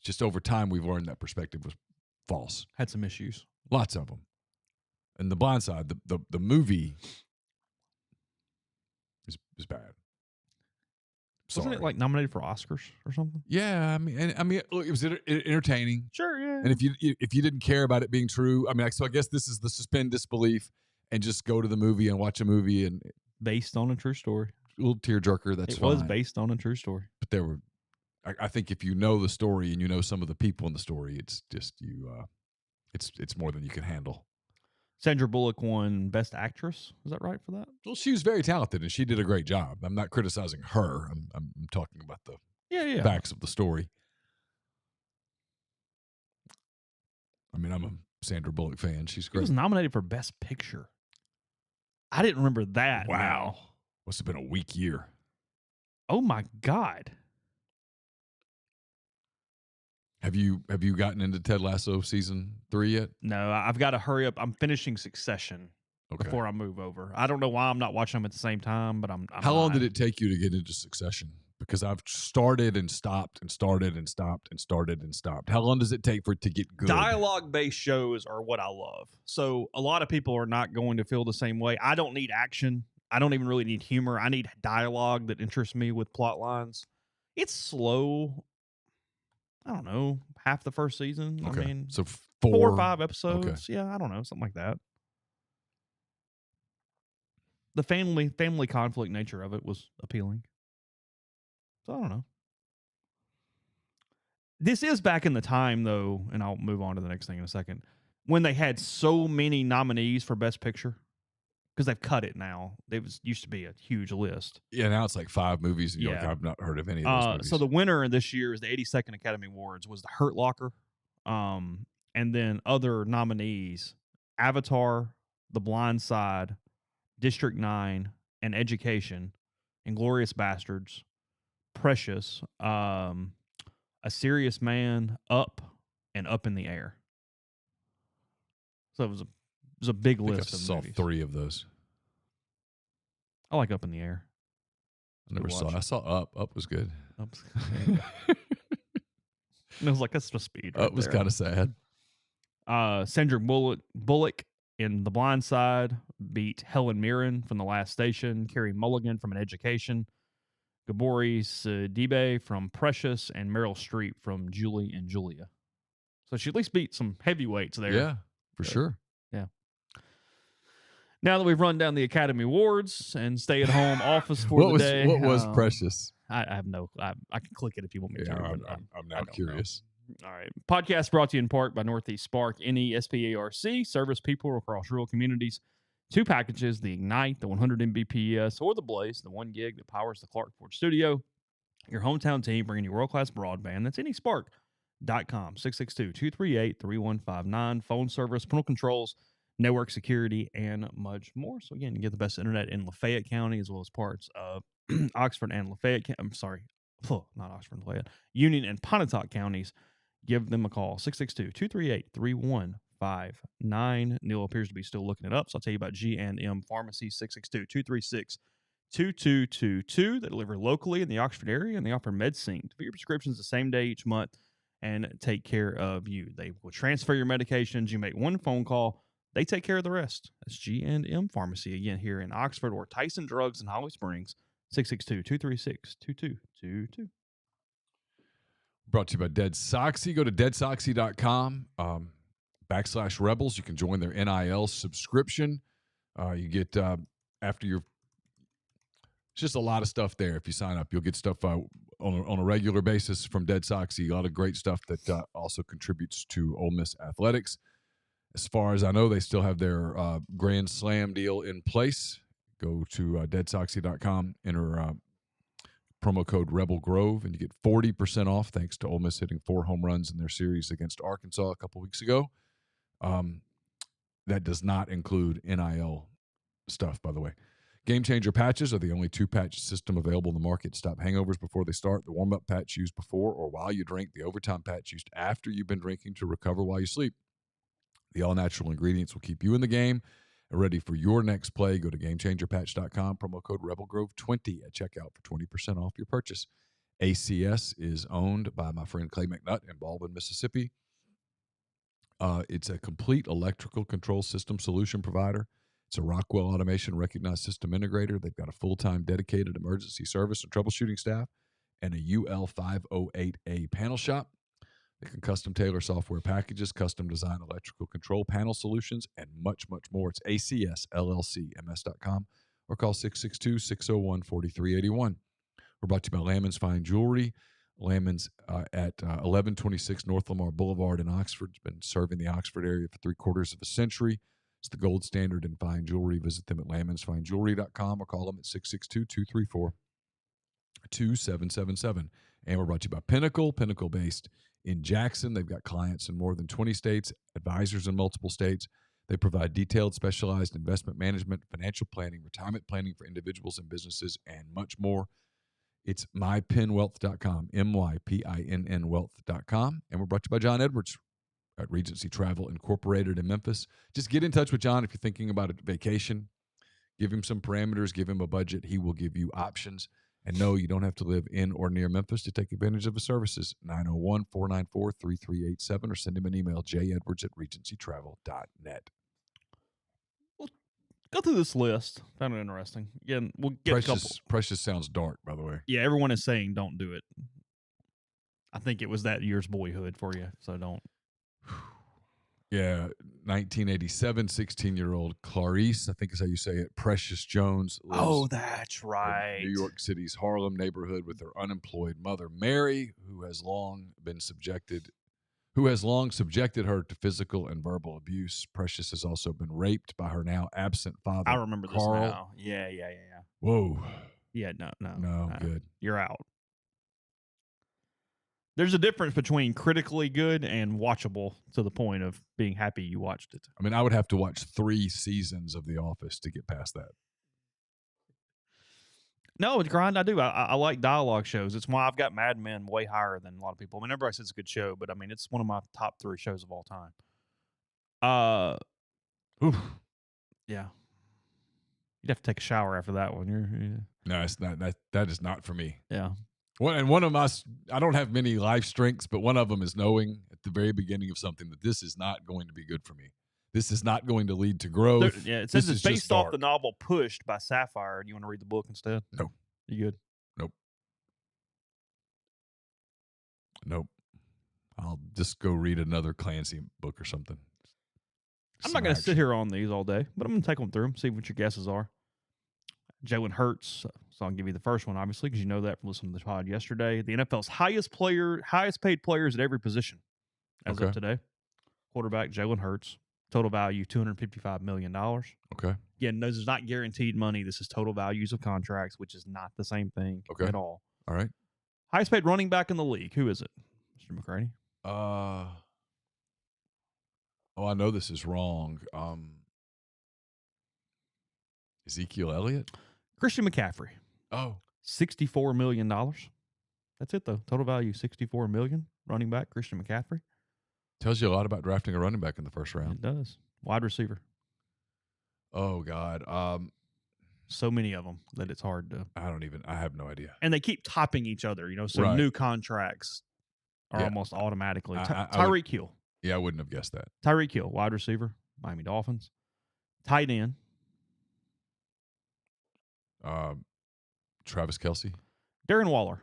Just over time, we've learned that perspective was false. Had some issues. Lots of them. And The Blind Side, the movie is bad. Wasn't it like nominated for Oscars or something? Yeah, I mean, look, it was entertaining. Sure, yeah. And if you didn't care about it being true, I mean, so I guess this is the suspend disbelief and just go to the movie and watch a movie and based on a true story. A little tearjerker. That's fine. It was based on a true story. But there were, I think, if you know the story and you know some of the people in the story, it's just it's more than you can handle. Sandra Bullock won Best Actress. Is that right for that? Well, she was very talented and she did a great job. I'm not criticizing her. I'm talking about the facts of the story. I mean, I'm a Sandra Bullock fan. She's He great. was nominated for Best Picture. I didn't remember that. Wow. Now. Must have been a weak year. Oh my God. Have you gotten into Ted Lasso season 3 yet? No, I've got to hurry up. I'm finishing Succession before I move over. I don't know why I'm not watching them at the same time, but I'm How long did it take you to get into Succession? Because I've started and stopped and started and stopped and started and stopped. How long does it take for it to get good? Dialogue-based shows are what I love. So a lot of people are not going to feel the same way. I don't need action. I don't even really need humor. I need dialogue that interests me with plot lines. It's slow. I don't know, half the first season. Okay. I mean, so 4 or 5 episodes. Okay. Yeah, I don't know, something like that. The family conflict nature of it was appealing. So I don't know. This is back in the time, though, and I'll move on to the next thing in a second, when they had so many nominees for Best Picture, because they've cut it now. It used to be a huge list. Yeah, now it's like 5 movies, and you're like, I've not heard of any of those movies. So the winner this year is the 82nd Academy Awards was The Hurt Locker, and then other nominees: Avatar, The Blind Side, District 9, and Education, Inglourious Bastards, Precious, A Serious Man, Up, and Up in the Air. So it was a big list of saw movies. 3 of those. I like Up in the Air. I never saw. I saw Up. Up was good. Up's and I was like, that's the speed. Up was kind of sad. Sandra Bullock in The Blind Side beat Helen Mirren from The Last Station, Carey Mulligan from An Education, Gabori Sidibe from Precious, and Meryl Streep from Julie and Julia. So she at least beat some heavyweights there. Yeah, for sure. Yeah. Now that we've run down the Academy Awards and stay-at-home office for the day. What was Precious? I have no. I can click it if you want me to. I'm now curious. All right. Podcast brought to you in part by Northeast Spark, NESPARC, service people across rural communities. 2 packages, the Ignite, the 100 Mbps, or the Blaze, the 1 gig that powers the Clark Ford studio. Your hometown team bringing you world-class broadband. That's AnySpark.com, 662-238-3159. Phone service, parental controls, network security, and much more. So, again, you get the best internet in Lafayette County as well as parts of Oxford and Lafayette. I'm sorry. Not Oxford and Lafayette. Union and Pontotoc counties. Give them a call, 662-238-3159. Neal appears to be still looking it up, so I'll tell you about G&M Pharmacy, 662-236-2222. They deliver locally in the Oxford area, and they offer MedSync to put your prescriptions the same day each month and take care of you. They will transfer your medications. You make one phone call. They take care of the rest. That's G&M Pharmacy, again, here in Oxford, or Tyson Drugs in Holly Springs, 662-236-2222. Brought to you by Dead Soxy. Go to deadsoxy.com /rebels. You can join their NIL subscription. You get after your. It's just a lot of stuff there. If you sign up, you'll get stuff on a regular basis from Dead Soxy. A lot of great stuff that also contributes to Ole Miss athletics. As far as I know, they still have their Grand Slam deal in place. Go to deadsoxy.com, enter promo code Rebel Grove, and you get 40% off thanks to Ole Miss hitting 4 home runs in their series against Arkansas a couple weeks ago. That does not include NIL stuff, by the way. Game Changer patches are the only 2-patch system available in the market to stop hangovers before they start. The warm-up patch used before or while you drink. The overtime patch used after you've been drinking to recover while you sleep. The all-natural ingredients will keep you in the game and ready for your next play. Go to GameChangerPatch.com, promo code RebelGrove20 at checkout for 20% off your purchase. ACS is owned by my friend Clay McNutt in Baldwin, Mississippi. It's a complete electrical control system solution provider. It's a Rockwell Automation recognized system integrator. They've got a full-time dedicated emergency service and troubleshooting staff and a UL508A panel shop. They can custom tailor software packages, custom design electrical control panel solutions, and much, much more. It's ACSLLCMS.com or call 662-601-4381. We're brought to you by Lammon's Fine Jewelry. Lammon's at 1126 North Lamar Boulevard in Oxford. It's been serving the Oxford area for 3/4 of a century. It's the gold standard in fine jewelry. Visit them at lammonsfinejewelry.com or call them at 662-234-2777. And we're brought to you by Pinnacle, Pinnacle-based in Jackson. They've got clients in more than 20 states, advisors in multiple states. They provide detailed, specialized investment management, financial planning, retirement planning for individuals and businesses, and much more. It's mypinwealth.com, MYPINN wealth.com. And we're brought to you by John Edwards at Regency Travel Incorporated in Memphis. Just get in touch with John if you're thinking about a vacation. Give him some parameters, give him a budget. He will give you options. And no, you don't have to live in or near Memphis to take advantage of his services. 901-494-3387 or send him an email, jedwards@regencytravel.net. Well, go through this list. Found it interesting. Again, we'll get a couple. Precious sounds dark, by the way. Yeah, everyone is saying don't do it. I think it was that year's Boyhood for you, so don't. Yeah, 1987, 16-year-old Clarice, I think is how you say it, Precious Jones. Oh, that's right. New York City's Harlem neighborhood with her unemployed mother, Mary, who has long subjected her to physical and verbal abuse. Precious has also been raped by her now absent father. I remember Carl. this now. Yeah. Whoa. Yeah, no. Good. You're out. There's a difference between critically good and watchable to the point of being happy you watched it. I mean, I would have to watch 3 seasons of The Office to get past that. No, it's grind. I do. I like dialogue shows. It's why I've got Mad Men way higher than a lot of people. I mean, everybody says it's a good show, but I mean, it's one of my top 3 shows of all time. Yeah. You'd have to take a shower after that one. No, it's not. That is not for me. Yeah. One of my, I don't have many life strengths, but one of them is knowing at the very beginning of something that this is not going to be good for me. This is not going to lead to growth. It says it's based off the novel Pushed by Sapphire. Do you want to read the book instead? No. You good? Nope. I'll just go read another Clancy book or something. I'm not going to sit here on these all day, but I'm going to take them through them, see what your guesses are. Jalen Hurts, so I'll give you the first one, obviously, because you know that from listening to the pod yesterday. The NFL's highest paid players at every position as of today. Quarterback Jalen Hurts, total value $255 million. Okay. Again, this is not guaranteed money. This is total values of contracts, which is not the same thing at all. All right. Highest paid running back in the league. Who is it, Mr. McCready? I know this is wrong. Ezekiel Elliott? Christian McCaffrey. Oh. $64 million. That's it, though. Total value, $64 million. Running back, Christian McCaffrey. Tells you a lot about drafting a running back in the first round. It does. Wide receiver. Oh, God. So many of them that it's hard to. I have no idea. And they keep topping each other, so new contracts are almost automatically. Tyreek Hill. Yeah, I wouldn't have guessed that. Tyreek Hill, wide receiver, Miami Dolphins. Tight end. Travis Kelce. Darren Waller.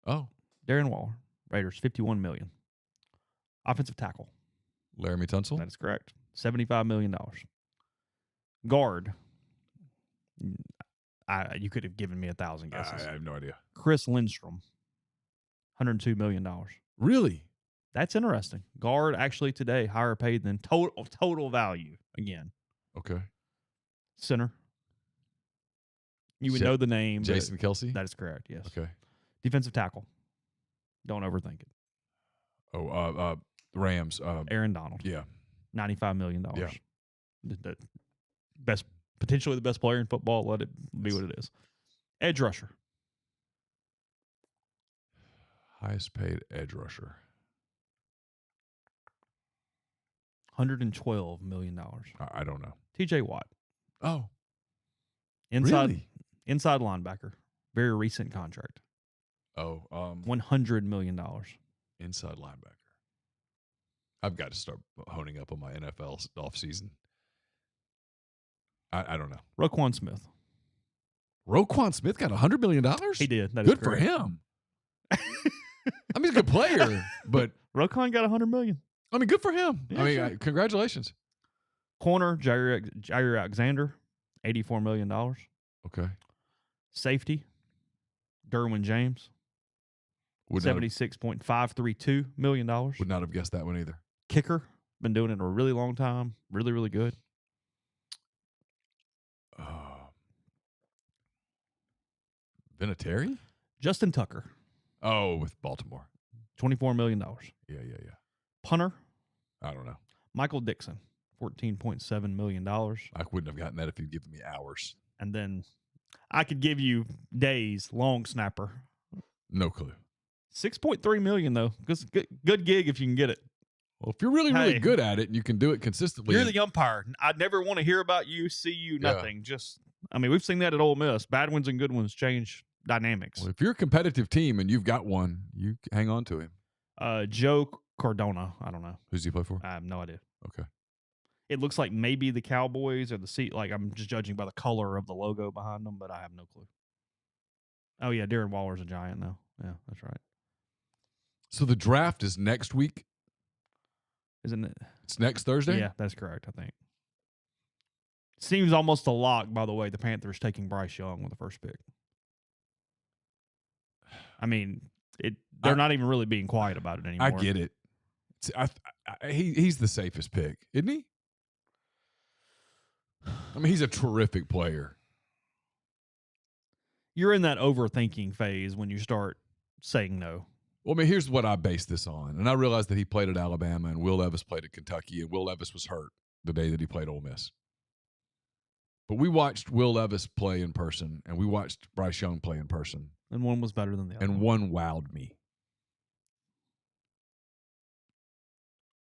Oh. Darren Waller. Raiders, $51 million. Offensive tackle. Laramie Tunsil. That is correct. $75 million. Guard. You could have given me 1,000 guesses. I have no idea. Chris Lindstrom. $102 million. Really? That's interesting. Guard actually today higher paid than total value again. Okay. Center. You would know the name. Jason Kelce? That is correct, yes. Okay. Defensive tackle. Don't overthink it. Oh, Rams. Aaron Donald. Yeah. $95 million. Yeah. Potentially the best player in football. Let it be what it is. Edge rusher. Highest paid edge rusher. $112 million. I don't know. TJ Watt. Oh. Inside linebacker. Very recent contract. Oh. $100 million. Inside linebacker. I've got to start honing up on my NFL offseason. I don't know. Roquan Smith. Roquan Smith got $100 million? He did. That Good is for him. I mean, he's a good player, but Roquan got $100 million. I mean, good for him. Yeah, I mean, sure. Congratulations. Corner, Jair Alexander, $84 million. Okay. Safety, Derwin James, $76.532 million. Would not have guessed that one either. Kicker, been doing it a really long time. Really, really good. Vinatieri? Justin Tucker. Oh, with Baltimore. $24 million. Yeah. Punter, I don't know. Michael Dixon, $14.7 million. I wouldn't have gotten that if you'd given me hours. And then I could give you days, long snapper. No clue. $6.3 million, though. Good gig if you can get it. Well, if you're really good at it and you can do it consistently. You're the umpire. I'd never want to hear about you, see you, nothing. We've seen that at Ole Miss. Bad ones and good ones change dynamics. Well, if you're a competitive team and you've got one, you hang on to him. Joe Cardona. I don't know. Who's he play for? I have no idea. Okay. It looks like maybe the Cowboys or the Sea. Like, I'm just judging by the color of the logo behind them, but I have no clue. Oh, yeah. Darren Waller's a Giant now. Yeah, that's right. So the draft is next week? Isn't it? It's next Thursday? Yeah, that's correct, I think. Seems almost a lock, by the way, the Panthers taking Bryce Young with the first pick. I mean, they're not even really being quiet about it anymore. I get it. He's the safest pick, isn't he? I mean, he's a terrific player. You're in that overthinking phase when you start saying no. Well, I mean, here's what I base this on. And I realized that he played at Alabama and Will Levis played at Kentucky, and Will Levis was hurt the day that he played Ole Miss. But we watched Will Levis play in person, and we watched Bryce Young play in person. And one was better than the other. And one wowed me.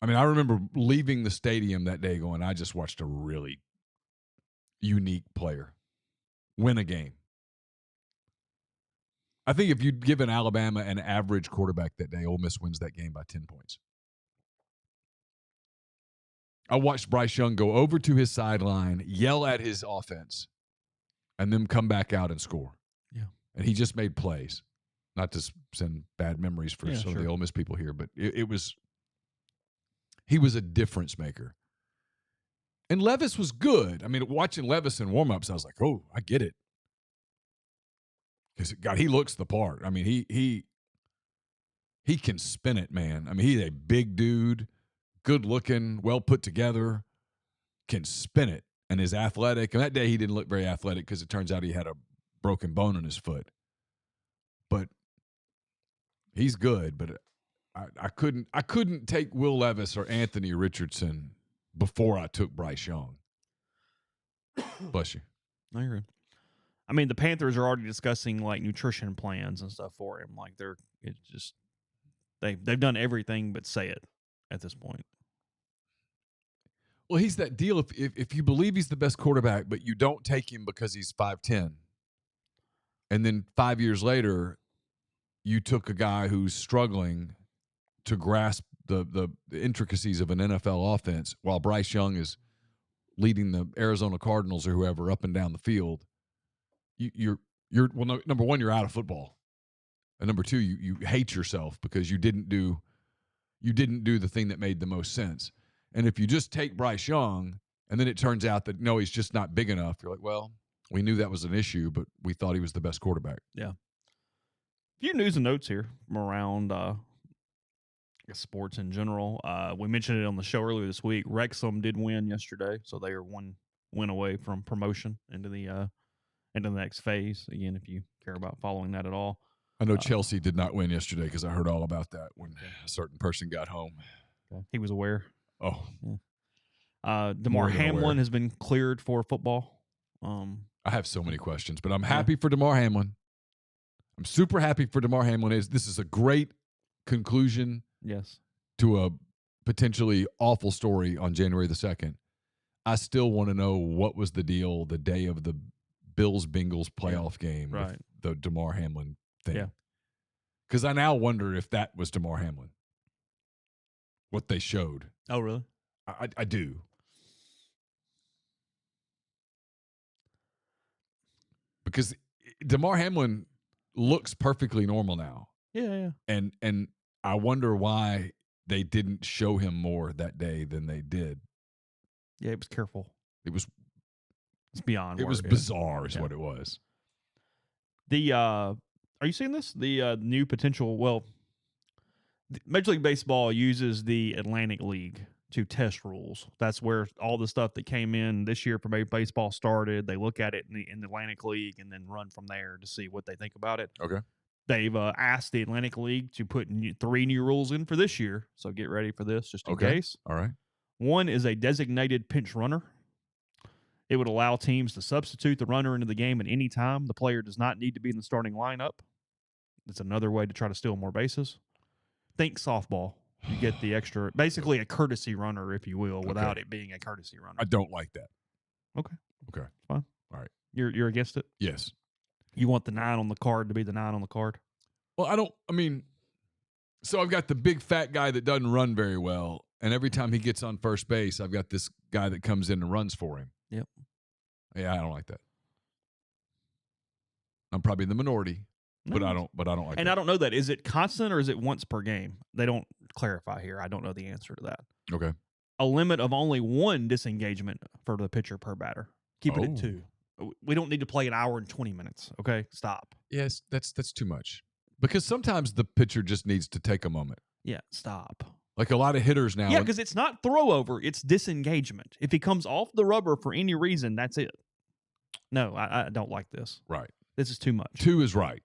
I mean, I remember leaving the stadium that day going, I just watched a really unique player win a game. I think if you'd given Alabama an average quarterback that day, Ole Miss wins that game by 10 points. I watched Bryce Young go over to his sideline, yell at his offense, and then come back out and score. Yeah. And he just made plays. Not to send bad memories for some of the Ole Miss people here, but he was a difference maker. And Levis was good. I mean, watching Levis in warmups, I was like, oh, I get it. Because, God, he looks the part. I mean, he can spin it, man. I mean, he's a big dude, good looking, well put together, can spin it, and is athletic. And that day he didn't look very athletic because it turns out he had a broken bone in his foot. But he's good. But I couldn't take Will Levis or Anthony Richardson before I took Bryce Young. Bless you. I agree. I mean, the Panthers are already discussing like nutrition plans and stuff for him. Like they've done everything but say it at this point. Well, he's that deal. If you believe he's the best quarterback, but you don't take him because he's 5'10", and then 5 years later, you took a guy who's struggling to grasp the intricacies of an NFL offense while Bryce Young is leading the Arizona Cardinals or whoever up and down the field. Number one, you're out of football, and number two, you hate yourself because you didn't do the thing that made the most sense. And if you just take Bryce Young and then it turns out that no, he's just not big enough, you're like, well, we knew that was an issue, but we thought he was the best quarterback. Yeah. A few news and notes here from around sports in general. We mentioned it on the show earlier this week. Wrexham did win yesterday, so they are one win away from promotion into the next phase. Again, if you care about following that at all. I know Chelsea did not win yesterday because I heard all about that when a certain person got home. Okay. He was aware. Oh. Yeah. DeMar Hamlin has been cleared for football. I have so many questions, but I'm happy for DeMar Hamlin. I'm super happy for DeMar Hamlin. This is a great conclusion to a potentially awful story on January the 2nd. I still want to know what was the deal the day of the Bills-Bengals playoff game with the DeMar Hamlin thing. Yeah. Because I now wonder if that was DeMar Hamlin, what they showed. Oh, really? I do. Because DeMar Hamlin looks perfectly normal now. Yeah. And I wonder why they didn't show him more that day than they did. Yeah, it was careful. It's beyond. It was bizarre is what it was. Are you seeing this? The new potential, Major League Baseball uses the Atlantic League to test rules. That's where all the stuff that came in this year for baseball started. They look at it in the Atlantic League and then run from there to see what they think about it. Okay. they've asked the Atlantic League to put 3 new rules in for this year. So get ready for this just in case. All right. One is a designated pinch runner. It would allow teams to substitute the runner into the game at any time. The player does not need to be in the starting lineup. It's another way to try to steal more bases. Think softball. You get the extra, basically a courtesy runner, if you will, without it being a courtesy runner. I don't like that. Okay. Fine. All right. You're against it? Yes. You want the 9 on the card to be the 9 on the card? Well, so I've got the big fat guy that doesn't run very well, and every time he gets on first base, I've got this guy that comes in and runs for him. Yep. Yeah, I don't like that. I'm probably in the minority, but I don't like that. And I don't know that. Is it constant or is it once per game? They don't clarify here. I don't know the answer to that. Okay. A limit of only 1 disengagement for the pitcher per batter. Keep it at 2. We don't need to play an hour and 20 minutes. Okay, stop. Yes, that's too much. Because sometimes the pitcher just needs to take a moment. Yeah, stop. Like a lot of hitters now. Yeah, because it's not throw over, it's disengagement. If he comes off the rubber for any reason, that's it. No, I don't like this. Right. This is too much. 2 is right.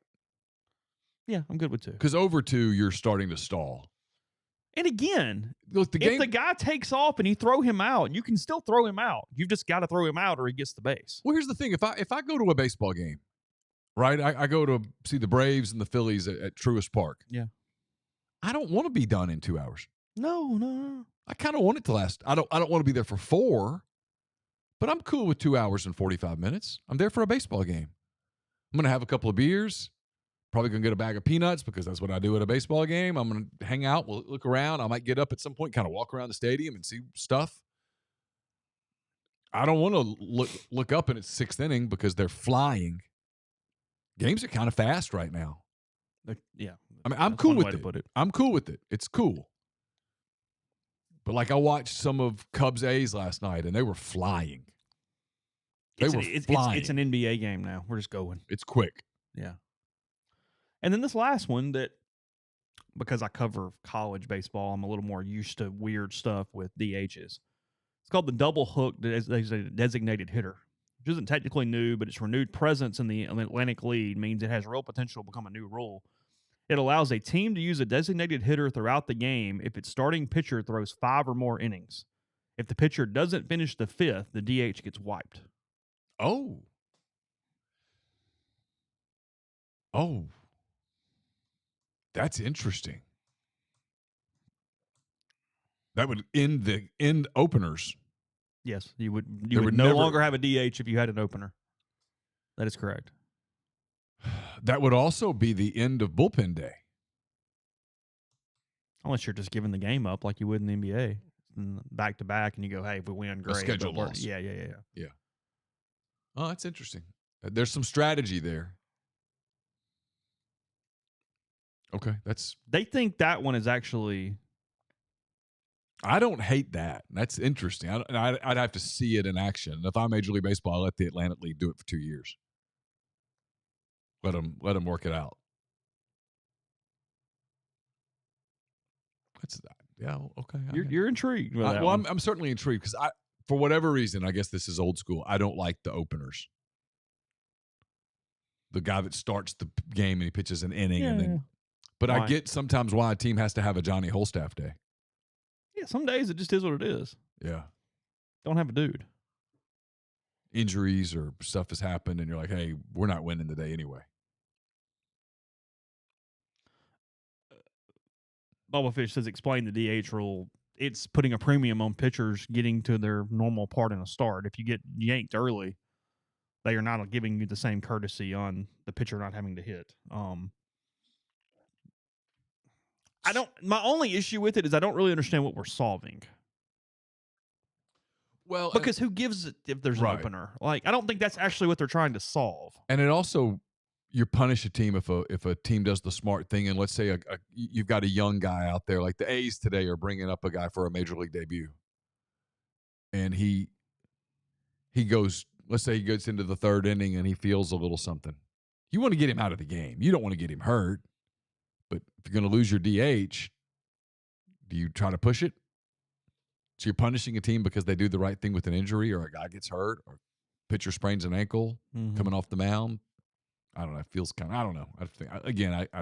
Yeah, I'm good with 2. Because over 2, you're starting to stall. And again, look, if the guy takes off and you throw him out, you can still throw him out. You've just got to throw him out or he gets the base. Well, here's the thing. If I go to a baseball game, right, I go to see the Braves and the Phillies at Truist Park. Yeah. I don't want to be done in 2 hours. No. I kind of want it to last. I don't want to be there for 4, but I'm cool with 2 hours and 45 minutes. I'm there for a baseball game. I'm going to have a couple of beers. Probably going to get a bag of peanuts because that's what I do at a baseball game. I'm going to hang out, we'll look around. I might get up at some point, kind of walk around the stadium and see stuff. I don't want to look up and it's 6th inning because they're flying. Games are kind of fast right now. Yeah. I mean, I'm cool with it. I'm cool with it. It's cool. But like I watched some of Cubs A's last night and they were flying. Flying. It's an NBA game now. We're just going. It's quick. Yeah. And then this last one that, because I cover college baseball, I'm a little more used to weird stuff with DHs. It's called the double hook designated hitter, which isn't technically new, but its renewed presence in the Atlantic League means it has real potential to become a new rule. It allows a team to use a designated hitter throughout the game if its starting pitcher throws 5 or more innings. If the pitcher doesn't finish the 5th, the DH gets wiped. Oh. That's interesting. That would end openers. Yes, you would no longer have a DH if you had an opener. That is correct. That would also be the end of bullpen day. Unless you're just giving the game up like you would in the NBA. Back to back, and you go, hey, if we win, great. A schedule loss. Yeah. Oh, that's interesting. There's some strategy there. Okay, they think that one is actually. I don't hate that. That's interesting. I'd have to see it in action. If I'm Major League Baseball, I'll let the Atlantic League do it for 2 years. Let them work it out. That's that. Yeah. Okay. You're intrigued with that. Well, I'm certainly intrigued because for whatever reason, I guess this is old school. I don't like the openers. The guy that starts the game and he pitches an inning and then. But I get sometimes why a team has to have a Johnny Holstaff day. Yeah, some days it just is what it is. Yeah. Don't have a dude. Injuries or stuff has happened, and you're like, hey, we're not winning today anyway. Bubba Fish says, explain the DH rule. It's putting a premium on pitchers getting to their normal part in a start. If you get yanked early, they are not giving you the same courtesy on the pitcher not having to hit. My only issue with it is I don't really understand what we're solving. Well, because who gives it if there's an opener? Like, I don't think that's actually what they're trying to solve. And it also, you punish a team if a team does the smart thing. And let's say you've got a young guy out there, like the A's today are bringing up a guy for a major league debut. And he goes, let's say he gets into the 3rd inning and he feels a little something. You want to get him out of the game. You don't want to get him hurt. But if you're going to lose your DH, do you try to push it? So you're punishing a team because they do the right thing with an injury or a guy gets hurt or pitcher sprains an ankle coming off the mound. I don't know. It feels kind of, I don't know. I'd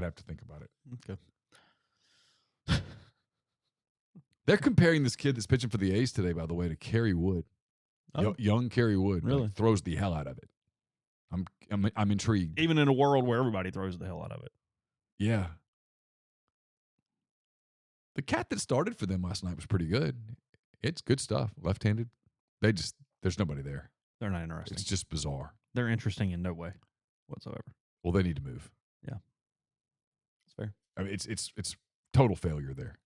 have to think about it. Okay. They're comparing this kid that's pitching for the A's today, by the way, to Kerry Wood. Oh. Young Kerry Wood Really? throws the hell out of it. I'm intrigued. Even in a world where everybody throws the hell out of it. Yeah. The cat that started for them last night was pretty good. It's good stuff. Left-handed. There's nobody there. They're not interesting. It's just bizarre. They're interesting in no way whatsoever. Well, they need to move. Yeah. That's fair. I mean, it's total failure there.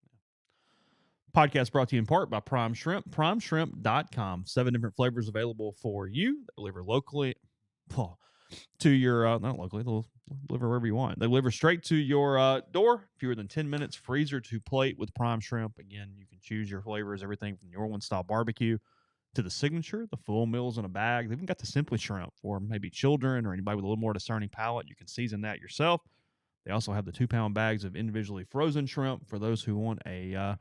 Podcast brought to you in part by Prime Shrimp, primeshrimp.com. 7 different flavors available for you. They deliver locally to your, not locally, they'll deliver wherever you want. They deliver straight to your door, fewer than 10 minutes, freezer to plate with Prime Shrimp. Again, you can choose your flavors, everything from New Orleans style barbecue to the signature, the full meals in a bag. They've even got the Simply Shrimp for maybe children or anybody with a little more discerning palate. You can season that yourself. They also have the 2-pound bags of individually frozen shrimp for those who want a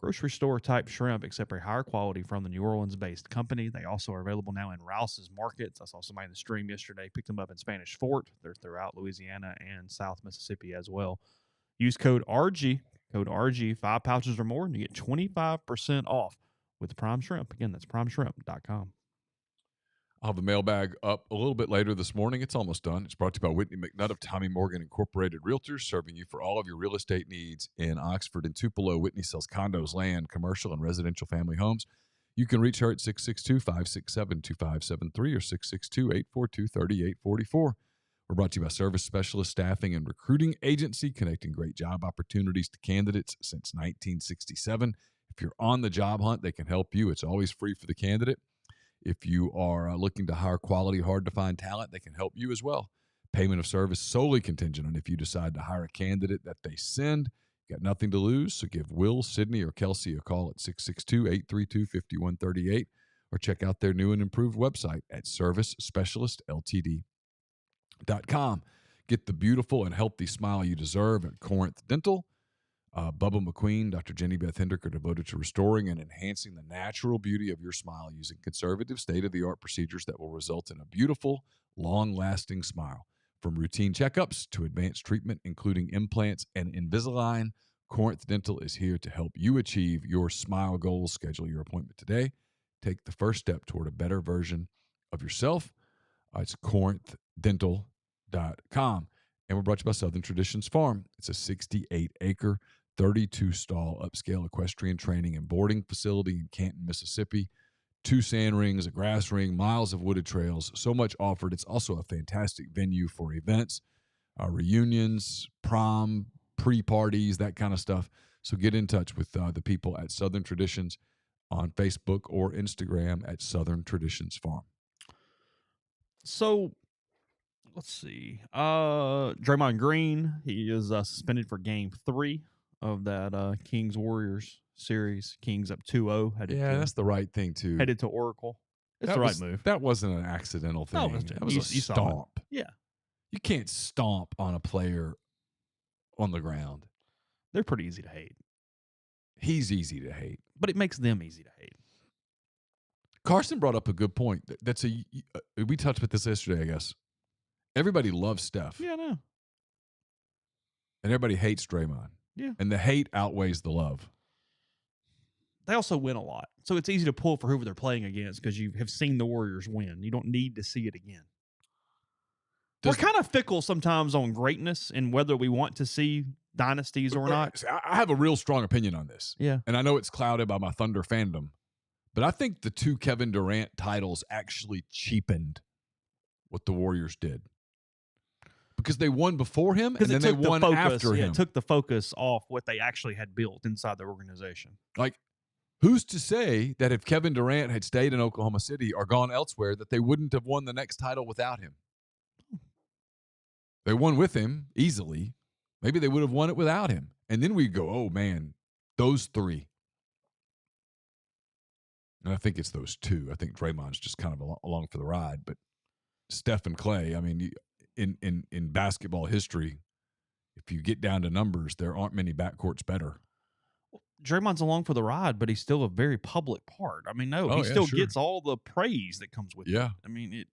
grocery store type shrimp, except for higher quality from the New Orleans based company. They also are available now in Rouse's markets. I saw somebody in the stream yesterday picked them up in Spanish Fort. They're throughout Louisiana and South Mississippi as well. Use code RG, 5 pouches or more, and you get 25% off with Prime Shrimp. Again, that's primeshrimp.com. I'll have the mailbag up a little bit later this morning. It's almost done. It's brought to you by Whitney McNutt of Tommy Morgan Incorporated Realtors, serving you for all of your real estate needs in Oxford and Tupelo. Whitney sells condos, land, commercial, and residential family homes. You can reach her at 662-567-2573 or 662-842-3844. We're brought to you by Service Specialist Staffing and Recruiting Agency, connecting great job opportunities to candidates since 1967. If you're on the job hunt, they can help you. It's always free for the candidate. If you are looking to hire quality, hard-to-find talent, they can help you as well. Payment of service solely contingent on if you decide to hire a candidate that they send. You got nothing to lose, so give Will, Sydney, or Kelsey a call at 662-832-5138 or check out their new and improved website at servicespecialistltd.com. Get the beautiful and healthy smile you deserve at Corinth Dental. Bubba McQueen, Dr. Jenny Beth Hendrick are devoted to restoring and enhancing the natural beauty of your smile using conservative, state-of-the-art procedures that will result in a beautiful, long-lasting smile. From routine checkups to advanced treatment, including implants and Invisalign, Corinth Dental is here to help you achieve your smile goals. Schedule your appointment today. Take the first step toward a better version of yourself. It's corinthdental.com. And we're brought to you by Southern Traditions Farm. It's a 68-acre, 32-stall upscale equestrian training and boarding facility in Canton, Mississippi. 2 sand rings, a grass ring, miles of wooded trails, so much offered. It's also a fantastic venue for events, reunions, prom, pre-parties, that kind of stuff. So get in touch with the people at Southern Traditions on Facebook or Instagram at Southern Traditions Farm. So let's see. Draymond Green, he is suspended for Game 3 of that Kings Warriors series. Kings up 2-0. That's the right thing too. Headed to Oracle. It's the right move. That wasn't an accidental thing. No, that was a stomp. Yeah. You can't stomp on a player on the ground. They're pretty easy to hate. He's easy to hate. But it makes them easy to hate. Carson brought up a good point. We touched with this yesterday, I guess. Everybody loves Steph. Yeah, I know. And everybody hates Draymond. Yeah. And the hate outweighs the love. They also win a lot. So it's easy to pull for whoever they're playing against because you have seen the Warriors win. You don't need to see it again. We're kind of fickle sometimes on greatness and whether we want to see dynasties or not. I have a real strong opinion on this. Yeah. And I know it's clouded by my Thunder fandom. But I think the 2 Kevin Durant titles actually cheapened what the Warriors did. Because they won before him, and then they won after him. It took the focus off what they actually had built inside their organization. Like, who's to say that if Kevin Durant had stayed in Oklahoma City or gone elsewhere, that they wouldn't have won the next title without him? They won with him easily. Maybe they would have won it without him. And then we'd go, oh, man, those 3. And I think it's those 2. I think Draymond's just kind of along for the ride. But Steph and Clay, I mean, in basketball history, if you get down to numbers, there aren't many backcourts better. Draymond's along for the ride, but he's still a very public part. I mean, he still gets all the praise that comes with it. I mean,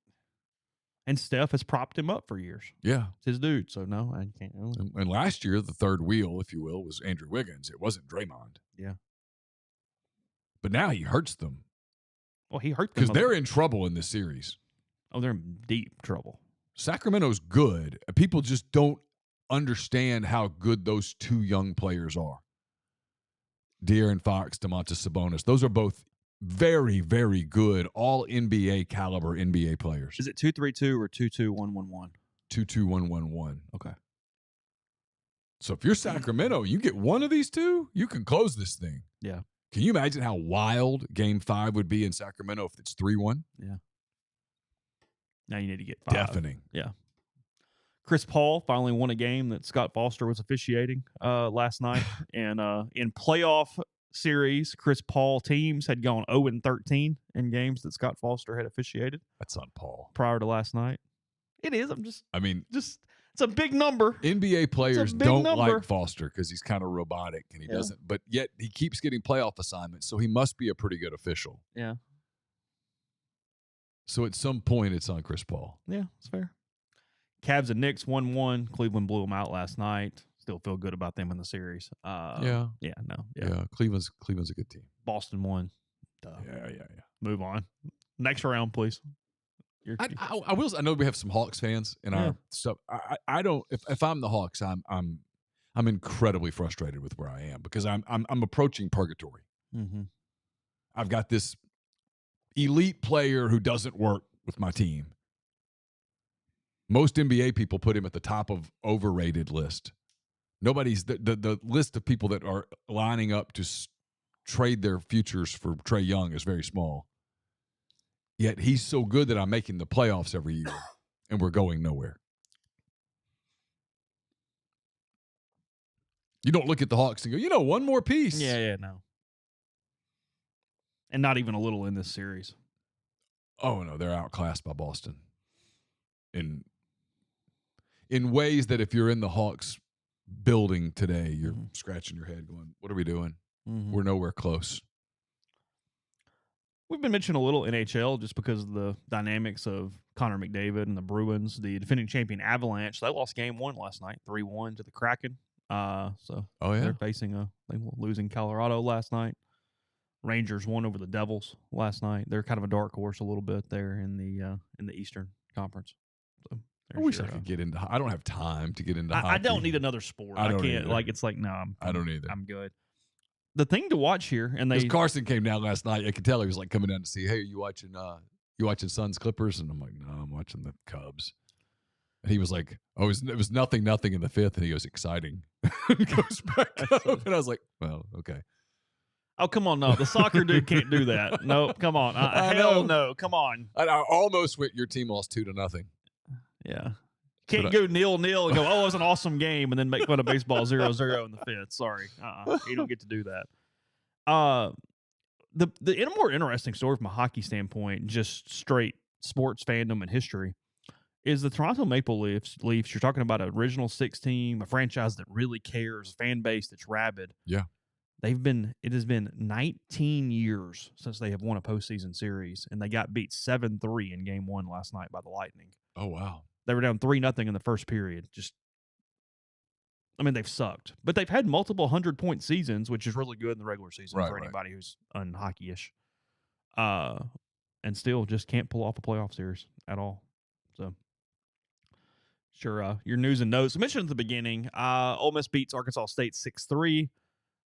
And Steph has propped him up for years. Yeah. It's his dude. So, no, I can't. And last year, the third wheel, if you will, was Andrew Wiggins. It wasn't Draymond. Yeah. But now he hurts them. Well, he hurt them. Because they're in trouble in this series. Oh, they're in deep trouble. Sacramento's good. People just don't understand how good those two young players are. De'Aaron Fox, Domantas Sabonis. Those are both very, very good, all NBA caliber NBA players. Is it 2-3-2 or 2-2-1-1-1? 2-2-1-1-1. Okay. So if you're Sacramento, you get one of these two, you can close this thing. Yeah. Can you imagine how wild Game 5 would be in Sacramento if it's 3-1? Yeah. Now you need to get 5. Deafening. Yeah. Chris Paul finally won a game that Scott Foster was officiating last night. And in playoff series, Chris Paul teams had gone 0-13 in games that Scott Foster had officiated. That's on Paul. Prior to last night. It is. It's a big number. NBA players don't like Foster because he's kind of robotic and he doesn't. But yet he keeps getting playoff assignments, so he must be a pretty good official. Yeah. So at some point, it's on Chris Paul. Yeah, it's fair. Cavs and Knicks 1-1. Cleveland blew them out last night. Still feel good about them in the series. Yeah. Cleveland's a good team. Boston won. Yeah. Move on. Next round, please. I will. I know we have some Hawks fans in our stuff. I don't. If I'm the Hawks, I'm incredibly frustrated with where I am because I'm approaching purgatory. Mm-hmm. I've got this elite player who doesn't work with my team. Most NBA people put him at the top of overrated list. Nobody's the list of people that are lining up to trade their futures for Trae Young is very small. Yet he's so good that I'm making the playoffs every year, and we're going nowhere. You don't look at the Hawks and go, one more piece. Yeah, no. And not even a little in this series. Oh, no, they're outclassed by Boston. In ways that if you're in the Hawks building today, you're scratching your head going, what are we doing? Mm-hmm. We're nowhere close. We've been mentioning a little NHL just because of the dynamics of Connor McDavid and the Bruins, the defending champion Avalanche. They lost game 1 last night, 3-1 to the Kraken. They're facing they were losing Colorado last night. Rangers won over the Devils last night. They're kind of a dark horse a little bit there in the Eastern Conference. So I wish I could get into. I don't have time to get into hockey. I don't need another sport. I can't. Either. I don't either. I'm good. The thing to watch here, and because Carson came down last night, I could tell he was like coming down to see. Hey, are you watching Suns Clippers? And I'm like, no, I'm watching the Cubs. And he was like, oh, it was nothing in the 5th, and he goes, exciting. He goes back up, and I was like, well, okay. Oh, come on, no, the soccer dude can't do that. No, come on, hell no, come on. I almost went. Your team lost 2-0. Yeah. Can't go Neal and go, oh, it was an awesome game, and then make fun of baseball 0-0 in the 5th. Sorry. You don't get to do that. The more interesting story from a hockey standpoint, just straight sports fandom and history, is the Toronto Maple Leafs. You're talking about an original 6 team, a franchise that really cares, a fan base that's rabid. Yeah. It has been 19 years since they have won a postseason series, and they got beat 7-3 in game 1 last night by the Lightning. Oh, wow. They were down 3-0 in the first period. They've sucked. But they've had multiple 100-point seasons, which is really good in the regular season for anybody who's unhockey-ish. And still just can't pull off a playoff series at all. So, sure, your news and notes. I mentioned at the beginning, Ole Miss beats Arkansas State 6-3.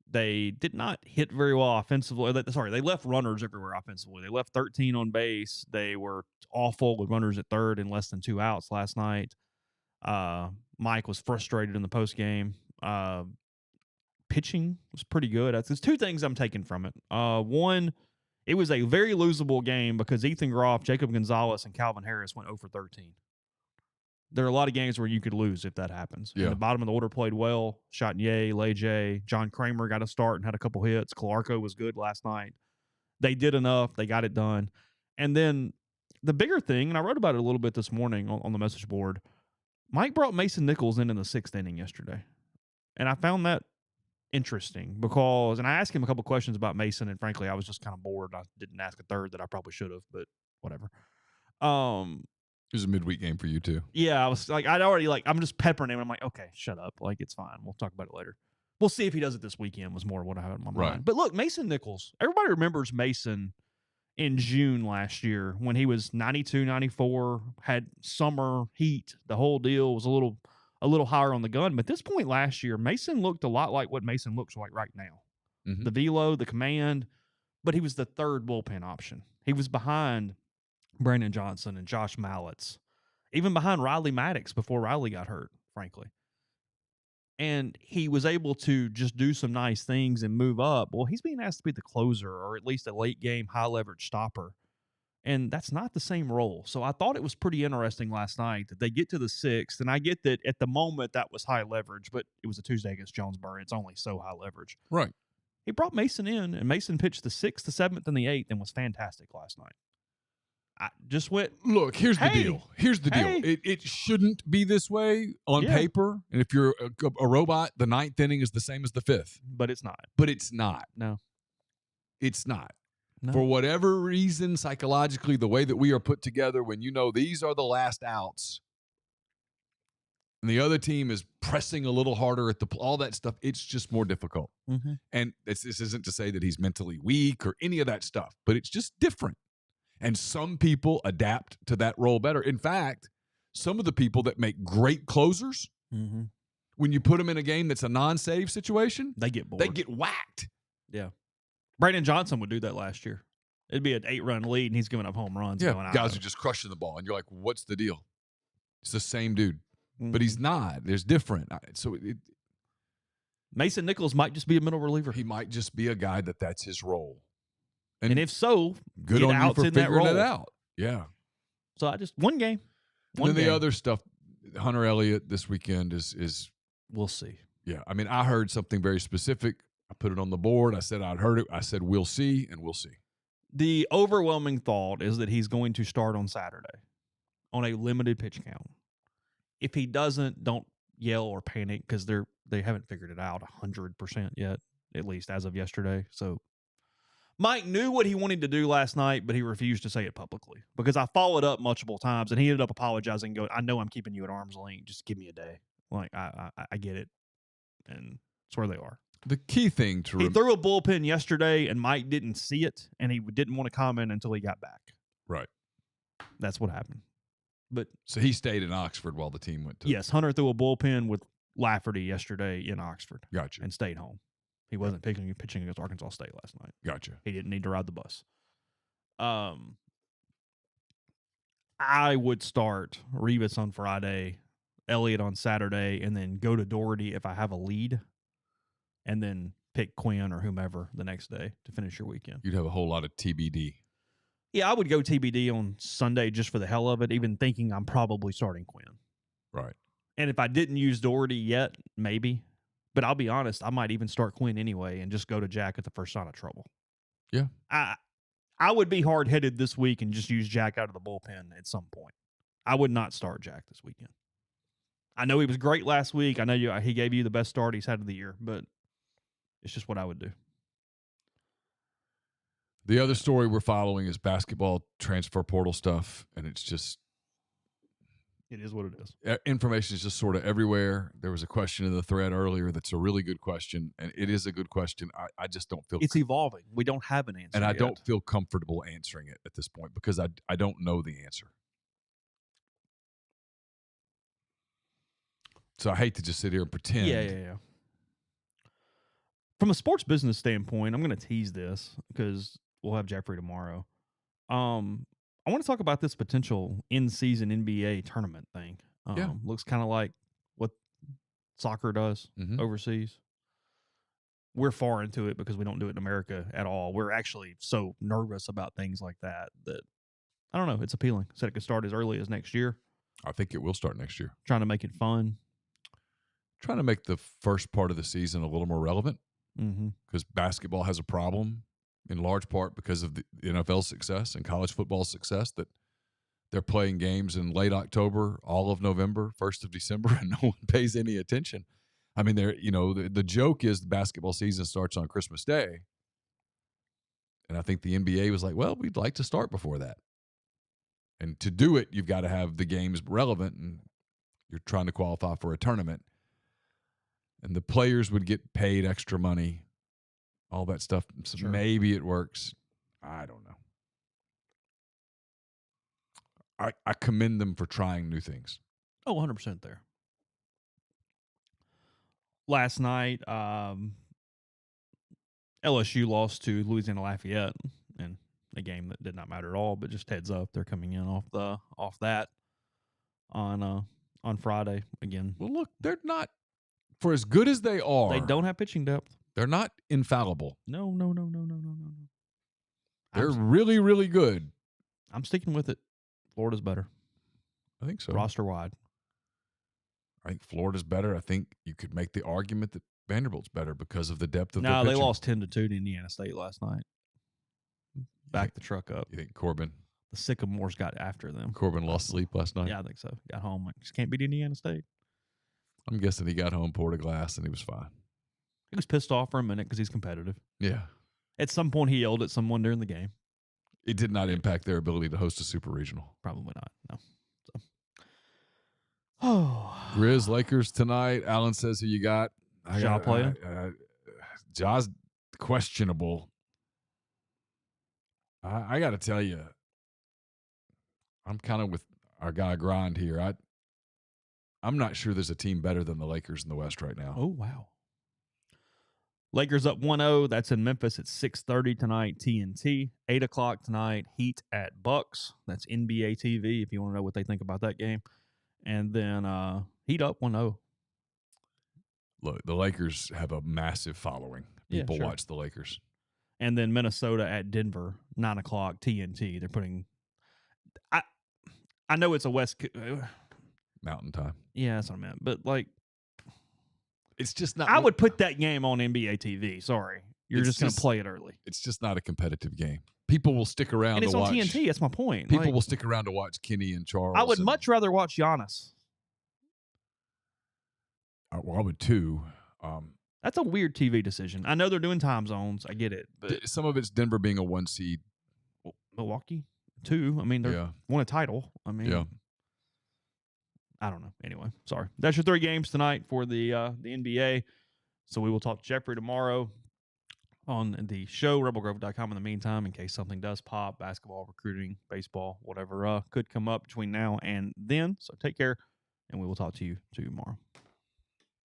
They did not hit very well offensively. They left runners everywhere offensively. They left 13 on base. They were awful with runners at third and less than 2 outs last night. Mike was frustrated in the postgame. Pitching was pretty good. There's 2 things I'm taking from it. One, it was a very losable game because Ethan Groff, Jacob Gonzalez, and Calvin Harris went 0 for 13. There are a lot of games where you could lose if that happens. Yeah. And the bottom of the order played well. Chatinier, Leje, John Kramer got a start and had a couple hits. Clarko was good last night. They did enough. They got it done. And then the bigger thing, and I wrote about it a little bit this morning on the message board, Mike brought Mason Nichols in the 6th inning yesterday. And I found that interesting because, and I asked him a couple questions about Mason, and frankly, I was just kind of bored. I didn't ask a third that I probably should have, but whatever. It was a midweek game for you too. Yeah, I was like, I'm just peppering him. I'm like, okay, shut up. Like, it's fine. We'll talk about it later. We'll see if he does it this weekend was more what I had in my mind. Right. But look, Mason Nichols, everybody remembers Mason in June last year when he was 92, 94, had summer heat. The whole deal was a little higher on the gun. But at this point last year, Mason looked a lot like what Mason looks like right now. Mhm. The velo, the command, but he was the third bullpen option. He was behind Brandon Johnson and Josh Mallets, even behind Riley Maddox before Riley got hurt, frankly. And he was able to just do some nice things and move up. Well, he's being asked to be the closer or at least a late game, high leverage stopper. And that's not the same role. So I thought it was pretty interesting last night that they get to the sixth. And I get that at the moment that was high leverage, but it was a Tuesday against Jonesboro. It's only so high leverage. Right. He brought Mason in, and Mason pitched the sixth, the seventh, and the eighth and was fantastic last night. I just went, look, here's the Hey, deal. Here's the hey. deal. It shouldn't be this way on Yeah. paper. And if you're a robot, the ninth inning is the same as the fifth. But it's not. But it's not. No. It's not. No. For whatever reason, psychologically, the way that we are put together, when you know these are the last outs, and the other team is pressing a little harder at all that stuff, it's just more difficult. Mm-hmm. And this isn't to say that he's mentally weak or any of that stuff, but it's just different. And some people adapt to that role better. In fact, some of the people that make great closers, Mm-hmm. when you put them in a game that's a non-save situation, They get bored. they get whacked. Yeah. Brandon Johnson would do that last year. It'd be an 8-run lead, and he's giving up home runs. Yeah, going, guys are just crushing the ball. And you're like, what's the deal? It's the same dude. But he's not. There's different. So Mason Nichols might just be a middle reliever. he might just be a guy that's his role. And if so, good get on you outs for in that figuring it role. out. Yeah. So I just one game. And then game. the other stuff, Hunter Elliott this weekend is We'll see. yeah. I mean, I heard something very specific. I put it on the board. I said I'd heard it. I said we'll see, and we'll see. The overwhelming thought is that he's going to start on Saturday on a limited pitch count. If he doesn't, don't yell or panic because they haven't figured it out 100% yet, at least as of yesterday. So Mike knew what he wanted to do last night, but he refused to say it publicly because I followed up multiple times and he ended up apologizing and going, I know I'm keeping you at arm's length. Just give me a day. Like, I get it. And that's where they are. The key thing to He threw a bullpen yesterday and Mike didn't see it and he didn't want to comment until he got back. right. That's what happened. But So he stayed in Oxford while the team went to. yes, Hunter threw a bullpen with Lafferty yesterday in Oxford Gotcha. and stayed home. He wasn't pitching against Arkansas State last night. Gotcha. He didn't need to ride the bus. I would start Rivas on Friday, Elliott on Saturday, and then go to Doherty if I have a lead, and then pick Quinn or whomever the next day to finish your weekend. You'd have a whole lot of TBD. Yeah, I would go TBD on Sunday just for the hell of it, even thinking I'm probably starting Quinn. Right. And if I didn't use Doherty yet, maybe. But I'll be honest, I might even start Quinn anyway and just go to Jack at the first sign of trouble. Yeah. I would be hard-headed this week and just use Jack out of the bullpen at some point. I would not start Jack this weekend. I know he was great last week. I know he gave you the best start he's had of the year, but it's just what I would do. The other story we're following is basketball transfer portal stuff, and it's just It is what it is. information is just sort of everywhere. There was a question in the thread earlier that's a really good question, and it is a good question. I just don't feel It's evolving. We don't have an answer and I yet. don't feel comfortable answering it at this point because I don't know the answer. So I hate to just sit here and pretend. Yeah. From a sports business standpoint, I'm going to tease this because we'll have Jeffrey tomorrow. I want to talk about this potential in-season NBA tournament thing. Yeah. Looks kind of like what soccer does overseas. We're far into it because we don't do it in America at all. We're actually so nervous about things like that I don't know. It's appealing. Said it could start as early as next year. I think it will start next year. Trying to make it fun. Trying to make the first part of the season a little more relevant because basketball has a problem in large part because of the NFL's success and college football's success that they're playing games in late October, all of November, 1st of December, and no one pays any attention. I mean, the joke is the basketball season starts on Christmas Day. And I think the NBA was like, well, we'd like to start before that. And to do it, you've got to have the games relevant, and you're trying to qualify for a tournament. And the players would get paid extra money, all that stuff. So Sure. maybe it works. I don't know. I commend them for trying new things. Oh, 100% there. Last night, LSU lost to Louisiana Lafayette in a game that did not matter at all, but just heads up, they're coming in off that on Friday again. Well, look, they're not, for as good as they are, They don't have pitching depth. they're not infallible. No. They're really, really good. I'm sticking with it. Florida's better. I think so. Roster wide. I think Florida's better. I think you could make the argument that Vanderbilt's better because of the depth of their No, they pitching. lost 10-2 to Indiana State last night. Back the truck up. You think Corbin The Sycamores got after them. lost sleep last night? Yeah, I think so. Got home. Just can't beat Indiana State. I'm guessing he got home, poured a glass, and he was fine. He was pissed off for a minute because he's competitive. Yeah. At some point, he yelled at someone during the game. It did not impact their ability to host a super regional. Probably not. No. So. Oh. Grizz Lakers tonight. Alan says who you got. Ja playing? Ja's questionable. I got to tell you, I'm kind of with our guy Grind here. I'm not sure there's a team better than the Lakers in the West right now. Oh, wow. Lakers up 1-0. That's in Memphis at 6:30 tonight, TNT. 8 o'clock tonight, Heat at Bucks. That's NBA TV if you want to know what they think about that game. And then Heat up 1-0. Look, the Lakers have a massive following. People watch the Lakers. And then Minnesota at Denver, 9 o'clock, TNT. They're putting I know it's a West Mountain time. Yeah, that's what I meant. But, like, it's just not. I would put that game on NBA TV. Sorry. You're just going to play it early. It's just not a competitive game. People will stick around to watch. And it's on TNT. That's my point. People will stick around to watch Kenny and Charles. I would much rather watch Giannis. Well, I would too. That's a weird TV decision. I know they're doing time zones. I get it. But some of it's Denver being a 1 seed. Milwaukee, 2. I mean, they won a title. I mean, yeah. I don't know. Anyway, sorry. That's your 3 games tonight for the NBA. So we will talk to Jeffrey tomorrow on the show, rebelgrove.com. In the meantime, in case something does pop, basketball, recruiting, baseball, whatever could come up between now and then. So take care, and we will talk to you tomorrow.